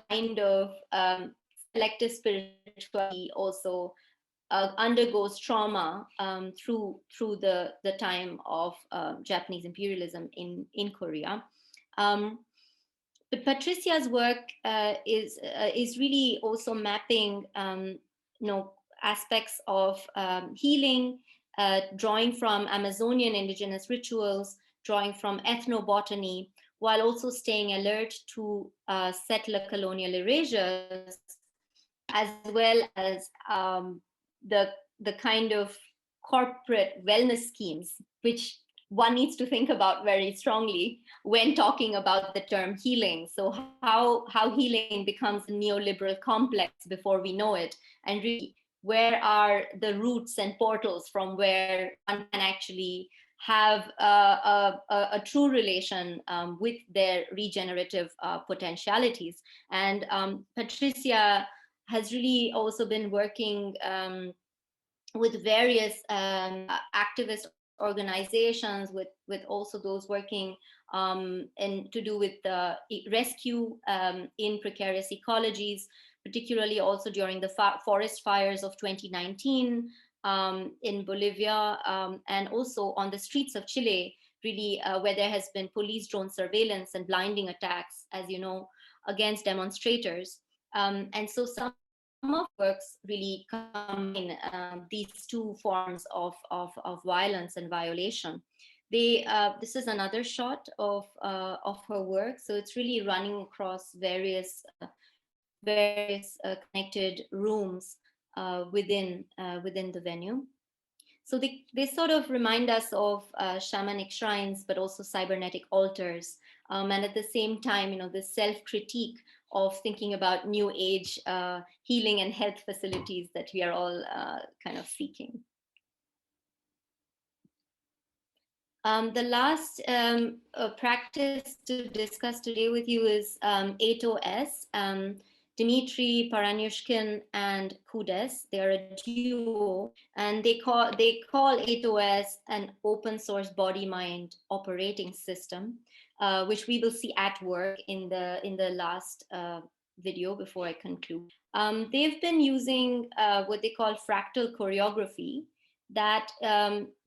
kind of selective spirituality also undergoes trauma through the time of Japanese imperialism in Korea. But Patricia's work is really also mapping aspects of healing, drawing from Amazonian indigenous rituals, drawing from ethnobotany, while also staying alert to settler colonial erasures, as well as the kind of corporate wellness schemes, which one needs to think about very strongly when talking about the term healing. So how healing becomes a neoliberal complex before we know it, and really where are the roots and portals from where one can actually have a true relation with their regenerative potentialities. And Patricia has really also been working with various activist organizations, with also those working and to do with the rescue in precarious ecologies, particularly also during the forest fires of 2019 in Bolivia, and also on the streets of Chile, really where there has been police drone surveillance and blinding attacks, as you know, against demonstrators. And so some of works really combine these two forms of violence and violation. This is another shot of her work, so it's really running across various connected rooms within the venue. So they sort of remind us of shamanic shrines, but also cybernetic altars, and at the same time, the self-critique of thinking about new age healing and health facilities that we are all kind of seeking. The last practice to discuss today with you is 8OS. Dmitry Paranyushkin and Kudes, they are a duo, and they call 8OS an open source body-mind operating system, which we will see at work in the last video before I conclude. They've been using what they call fractal choreography, that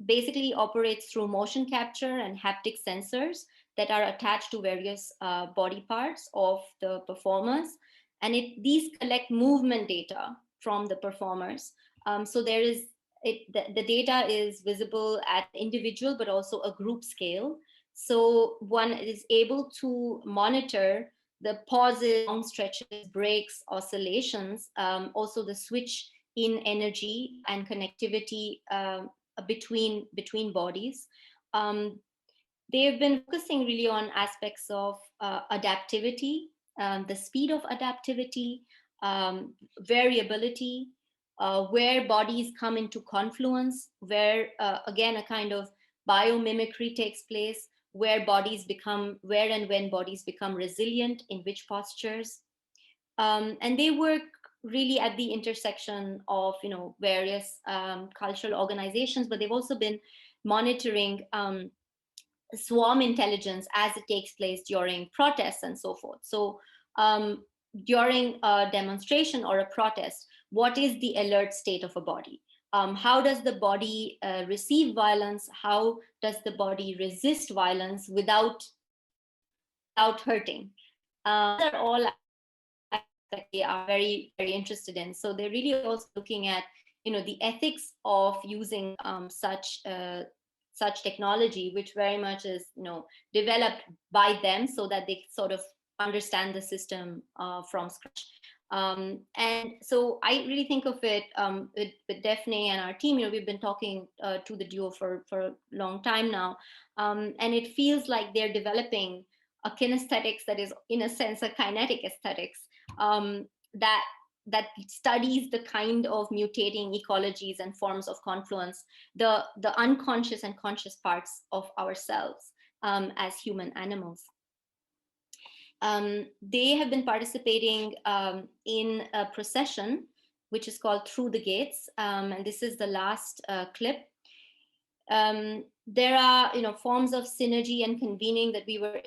basically operates through motion capture and haptic sensors that are attached to various body parts of the performers. And these collect movement data from the performers. So the data is visible at individual, but also a group scale. So one is able to monitor the pauses, long stretches, breaks, oscillations, also the switch in energy and connectivity between bodies. They've been focusing really on aspects of adaptivity, the speed of adaptivity, variability, where bodies come into confluence, where again a kind of biomimicry takes place, where and when bodies become resilient, in which postures. And they work really at the intersection of various cultural organizations, but they've also been monitoring swarm intelligence as it takes place during protests and so forth. So during a demonstration or a protest, what is the alert state of a body? How does the body receive violence? How does the body resist violence without hurting? These are all that they are very, very interested in. So they're really also looking at the ethics of using such technology, which very much is developed by them, so that they sort of understand the system from scratch. And so I really think of it with Defne and our team. We've been talking to the duo for a long time now, and it feels like they're developing a kinesthetics that is, in a sense, a kinetic aesthetics that studies the kind of mutating ecologies and forms of confluence, the unconscious and conscious parts of ourselves as human animals. They have been participating in a procession which is called Through the Gates. And this is the last clip. There are, forms of synergy and convening that we were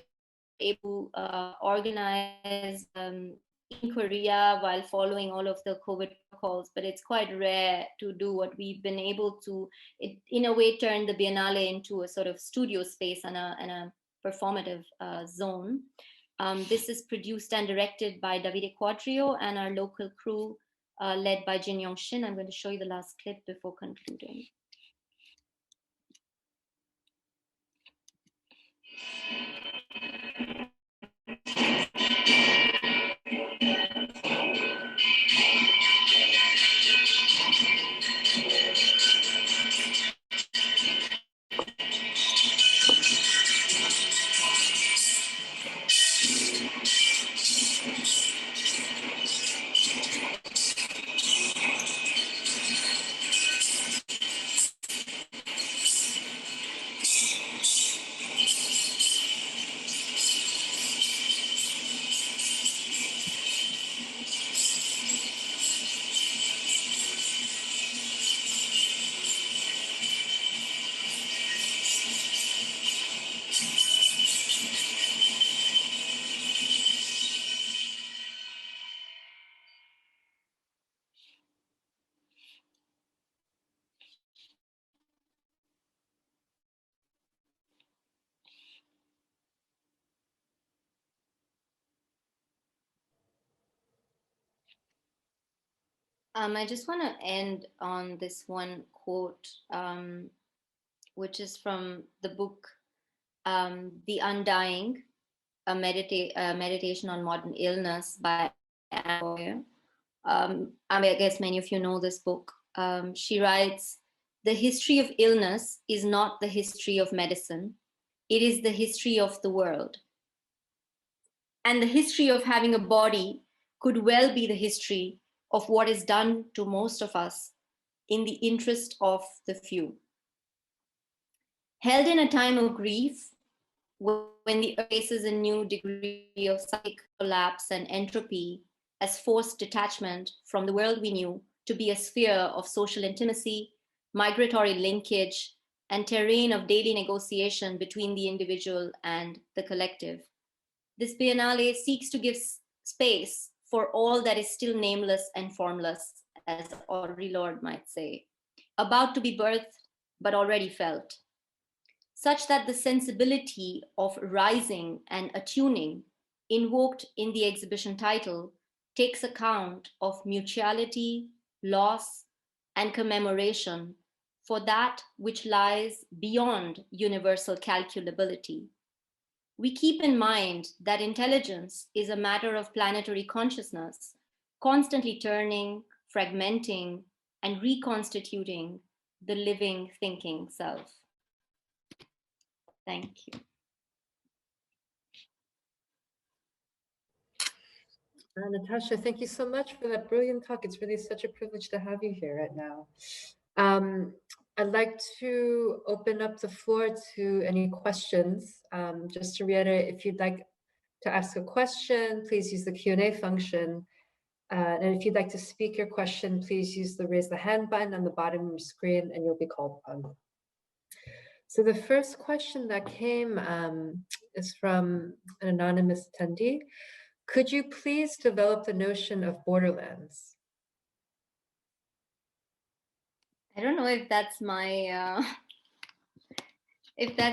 able to organize in Korea while following all of the COVID protocols, but it's quite rare to do what we've been able to, in a way, turn the Biennale into a sort of studio space and a performative zone. This is produced and directed by Davide Quadrio and our local crew led by Jin Yong Shin. I'm going to show you the last clip before concluding. I just want to end on this one quote, which is from the book The Undying, a meditation on modern illness by Anne Boyer. I guess many of you know this book. She writes, "The history of illness is not the history of medicine. It is the history of the world. And the history of having a body could well be the history of what is done to most of us in the interest of the few." Held in a time of grief, when the earth faces a new degree of psychic collapse and entropy as forced detachment from the world we knew to be a sphere of social intimacy, migratory linkage, and terrain of daily negotiation between the individual and the collective, this Biennale seeks to give space for all that is still nameless and formless, as Audre Lorde might say, about to be birthed, but already felt, such that the sensibility of rising and attuning invoked in the exhibition title takes account of mutuality, loss, and commemoration for that which lies beyond universal calculability. We keep in mind that intelligence is a matter of planetary consciousness, constantly turning, fragmenting, and reconstituting the living, thinking self. Thank you. Natasha, thank you so much for that brilliant talk. It's really such a privilege to have you here right now. I'd like to open up the floor to any questions. Just to reiterate, if you'd like to ask a question, please use the Q&A function. And if you'd like to speak your question, please use the raise the hand button on the bottom of your screen and you'll be called upon. So the first question that came is from an anonymous attendee. Could you please develop the notion of borderlands? I don't know if that's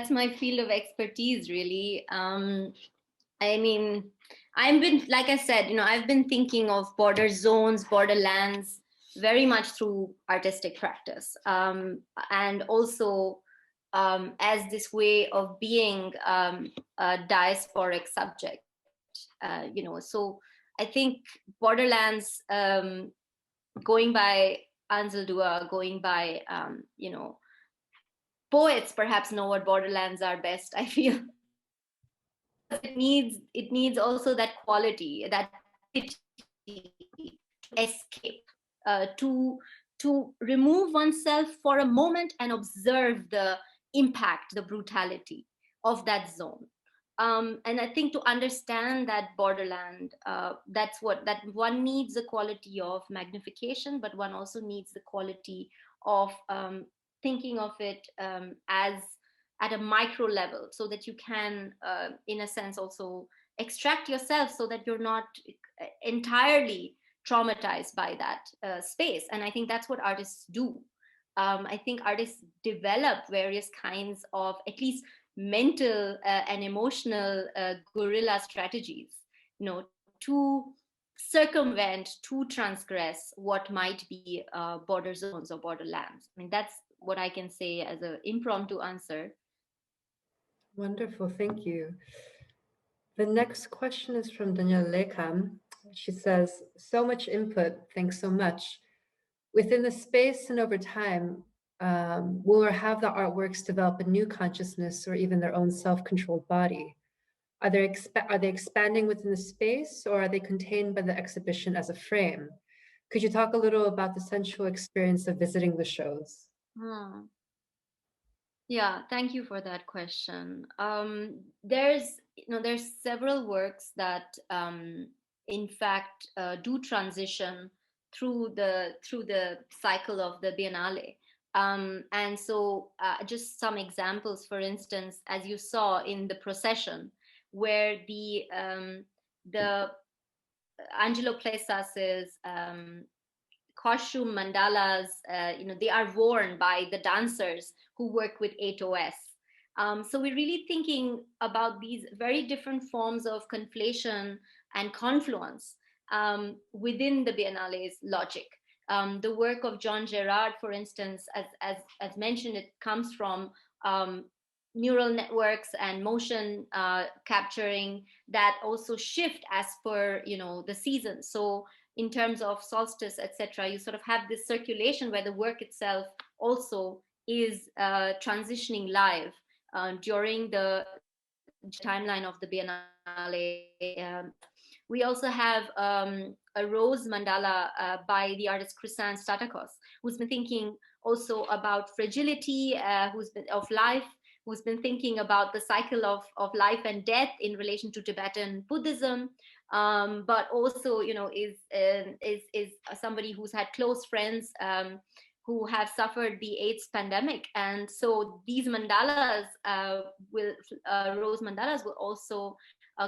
my field of expertise, really. I mean, like I said, I've been thinking of border zones, borderlands, very much through artistic practice, and also as this way of being a diasporic subject. So I think borderlands, going by Ansel Dua, going by poets perhaps know what borderlands are best, I feel. It needs also that quality, that escape, to remove oneself for a moment and observe the impact, the brutality of that zone. And I think to understand that borderland, that one needs the quality of magnification, but one also needs the quality of thinking of it as at a micro level, so that you can, in a sense, also extract yourself, so that you're not entirely traumatized by that space. And I think that's what artists do. I think artists develop various kinds of, at least mental and emotional guerrilla strategies, to circumvent, to transgress what might be border zones or borderlands. I mean, that's what I can say as an impromptu answer. Wonderful, thank you. The next question is from Danielle Lekam. She says, so much input, thanks so much. Within the space and over time, will or have the artworks develop a new consciousness or even their own self-controlled body? Are they expanding within the space, or are they contained by the exhibition as a frame? Could you talk a little about the sensual experience of visiting the shows? Yeah, thank you for that question. There's several works that in fact do transition through the cycle of the Biennale. And so just some examples, for instance, as you saw in the procession, where the Angelo Plesas's costume mandalas, they are worn by the dancers who work with 8OS. So we're really thinking about these very different forms of conflation and confluence within the Biennale's logic. The work of John Gerard, for instance, as mentioned, it comes from neural networks and motion capturing that also shift as per the season. So in terms of solstice, etc., you sort of have this circulation where the work itself also is transitioning live during the timeline of the Biennale. We also have a rose mandala by the artist Christian Statakos, who's been thinking also about fragility, of life, who's been thinking about the cycle of life and death in relation to Tibetan Buddhism, but also, is somebody who's had close friends who have suffered the AIDS pandemic. And so these mandalas rose mandalas will also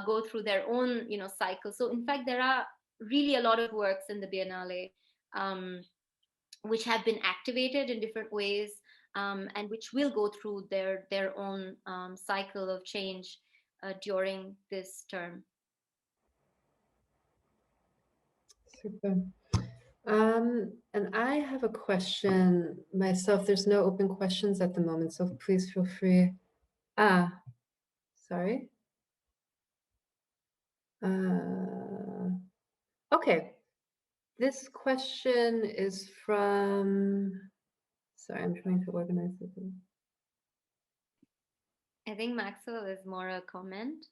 go through their own, cycle. So in fact, there are really a lot of works in the Biennale which have been activated in different ways, and which will go through their own cycle of change during this term. Super. And I have a question myself. There's no open questions at the moment, so please feel free. Sorry. Okay. This question is from, sorry, I'm trying to organize it. I think Maxwell is more a comment,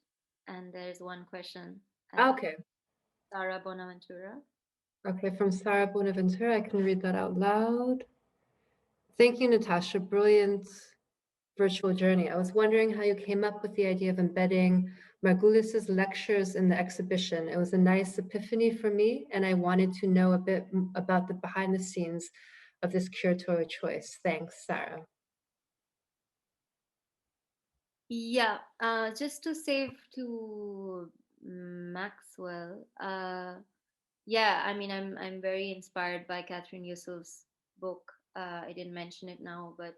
and there's one question. Okay. Sarah Bonaventura. Okay, from Sarah Bonaventura, I can read that out loud. Thank you, Natasha. Brilliant virtual journey. I was wondering how you came up with the idea of embedding Margulis's lectures in the exhibition. It was a nice epiphany for me, and I wanted to know a bit about the behind the scenes of this curatorial choice. Thanks, Sarah. Yeah, just to say to Maxwell, yeah, I mean, I'm very inspired by Catherine Yusuf's book. I didn't mention it now, but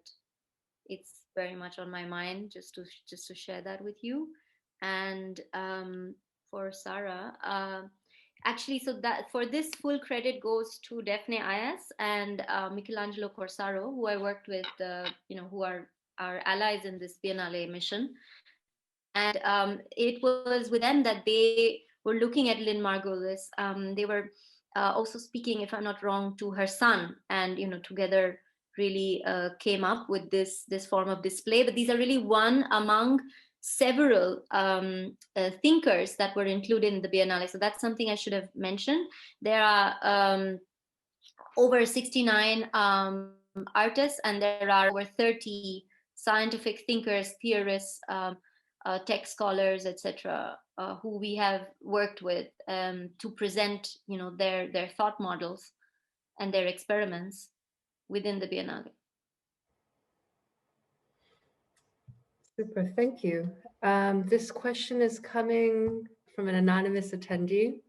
it's very much on my mind, just to share that with you. And for Sarah, actually, so that for this, full credit goes to Defne Ayas and Michelangelo Corsaro, who I worked with, who are our allies in this Biennale mission. And it was with them that they were looking at Lynn Margulis. They were also speaking, if I'm not wrong, to her son, and together really came up with this form of display. But these are really one among several thinkers that were included in the Biennale. So that's something I should have mentioned. There are over 69 artists, and there are over 30 scientific thinkers, theorists, tech scholars, etc., who we have worked with to present, their thought models and their experiments within the Biennale. Super, thank you. This question is coming from an anonymous attendee.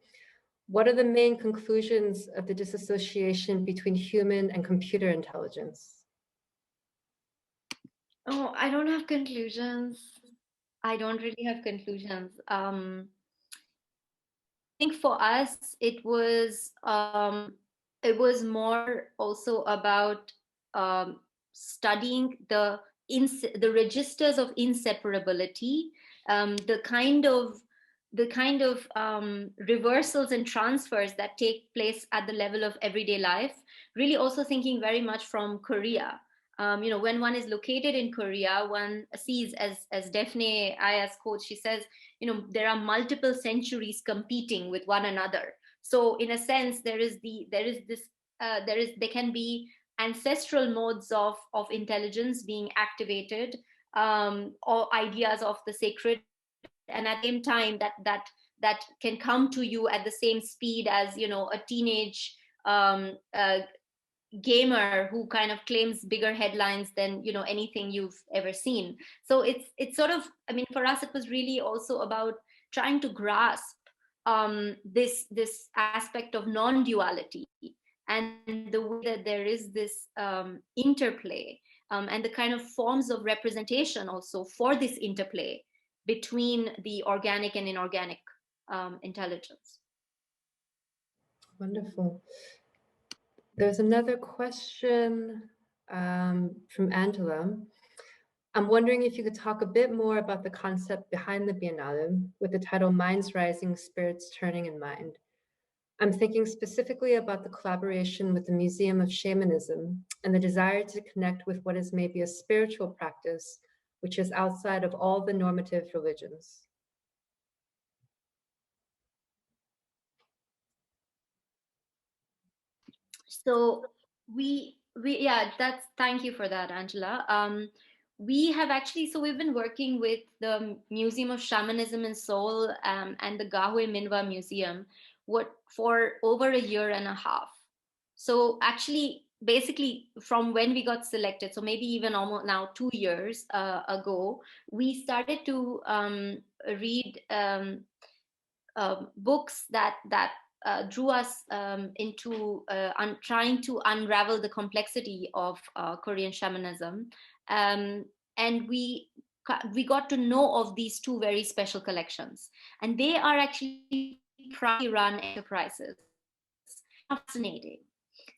What are the main conclusions of the disassociation between human and computer intelligence? Oh, I don't have conclusions. I don't really have conclusions. I think for us, it was more also about studying the registers of inseparability, the kind of reversals and transfers that take place at the level of everyday life. Really, also thinking very much from Korea. When one is located in Korea, one sees, as Defne Ayas quotes, she says, there are multiple centuries competing with one another. So in a sense, there can be ancestral modes of intelligence being activated, or ideas of the sacred, and at the same time that can come to you at the same speed as a teenage gamer who kind of claims bigger headlines than anything you've ever seen. So it's sort of, for us it was really also about trying to grasp this aspect of non-duality, and the way that there is this interplay, and the kind of forms of representation also for this interplay between the organic and inorganic intelligence. Wonderful. There's another question from Angela. I'm wondering if you could talk a bit more about the concept behind the Biennale with the title Minds Rising, Spirits Turning in Mind. I'm thinking specifically about the collaboration with the Museum of Shamanism and the desire to connect with what is maybe a spiritual practice, which is outside of all the normative religions. So thank you for that, Angela. We have actually, we've been working with the Museum of Shamanism in Seoul and the Gahwe Minhwa Museum for over a year and a half. So actually, basically from when we got selected, so maybe even almost now 2 years ago, we started to read books that drew us into trying to unravel the complexity of Korean shamanism, and we got to know of these two very special collections, and they are actually privately run enterprises. Fascinating.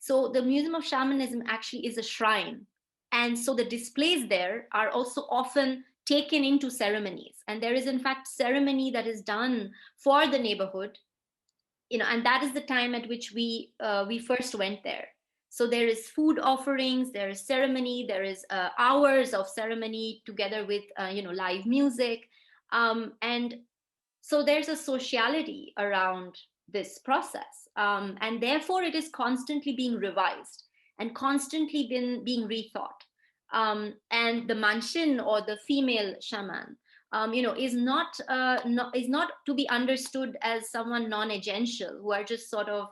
So the Museum of Shamanism actually is a shrine, and so the displays there are also often taken into ceremonies, and there is in fact ceremony that is done for the neighborhood, and that is the time at which we first went there. So there is food offerings, there is ceremony, there is hours of ceremony together with live music, and so there's a sociality around this process, and therefore it is constantly being revised and constantly being rethought. And the manshin, or the female shaman, is not to be understood as someone non-agential who are just sort of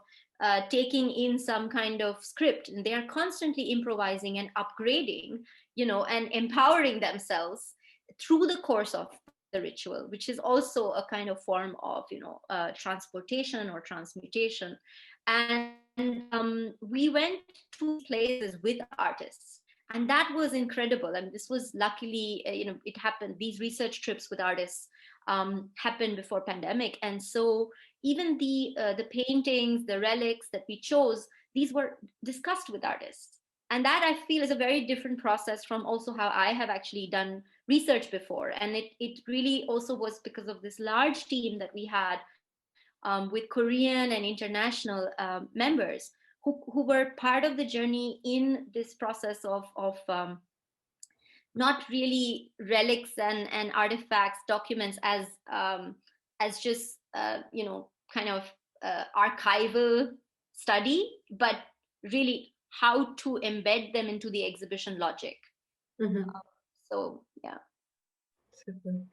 taking in some kind of script, and they are constantly improvising and upgrading, and empowering themselves through the course of the ritual, which is also a kind of form of transportation or transmutation. And we went to places with artists, and that was incredible. And this was luckily, it happened, these research trips with artists happened before pandemic, and so even the paintings, the relics that we chose, these were discussed with artists. And that, I feel, is a very different process from also how I have actually done research before. And it really also was because of this large team that we had with Korean and international members who were part of the journey in this process of not really relics and artifacts, documents as just kind of archival study, but really how to embed them into the exhibition logic. Mm-hmm. So yeah. Super.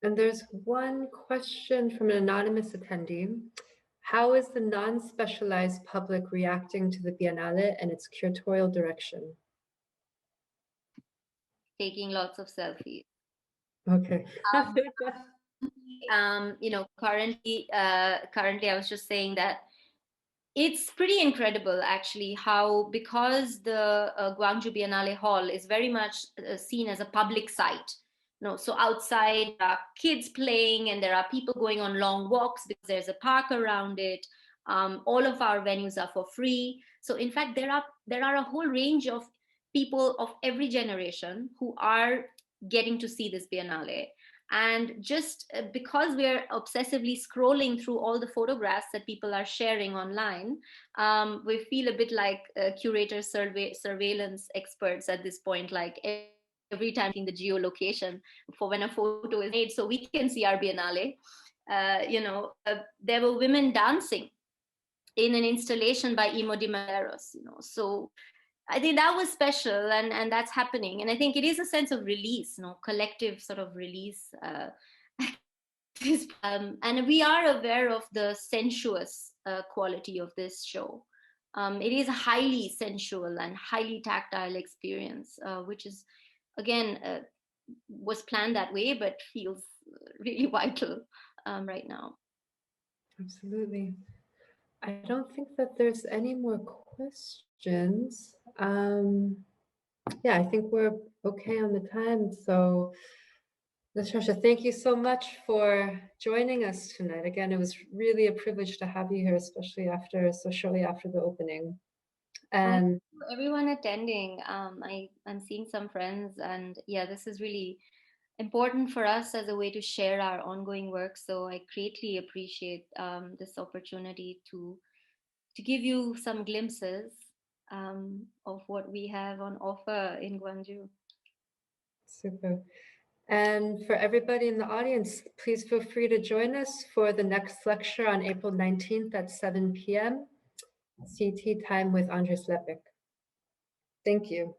And there's one question from an anonymous attendee. How is the non-specialized public reacting to the Biennale and its curatorial direction? Taking lots of selfies. Okay. Currently, I was just saying that it's pretty incredible, actually, how, because the Gwangju Biennale Hall is very much seen as a public site. So outside there are kids playing, and there are people going on long walks because there's a park around it. All of our venues are for free. So in fact, there are a whole range of people of every generation who are getting to see this Biennale. And just because we're obsessively scrolling through all the photographs that people are sharing online, we feel a bit like curator surveillance experts at this point, like every time the geolocation for when a photo is made so we can see our Biennale. There were women dancing in an installation by Imo de Maderos, so I think that was special, and that's happening. And I think it is a sense of release, collective sort of release. And we are aware of the sensuous quality of this show. It is a highly sensual and highly tactile experience, which is, again, was planned that way, but feels really vital right now. Absolutely. I don't think that there's any more questions. Yeah, I think we're okay on the time. So, Natasha, thank you so much for joining us tonight. Again, it was really a privilege to have you here, especially so shortly after the opening. And everyone attending, I'm seeing some friends, and yeah, this is really important for us as a way to share our ongoing work. So I greatly appreciate this opportunity to give you some glimpses of what we have on offer in Gwangju. Super. And for everybody in the audience, please feel free to join us for the next lecture on April 19th at 7 p.m. CT time with Andres Lepik. Thank you.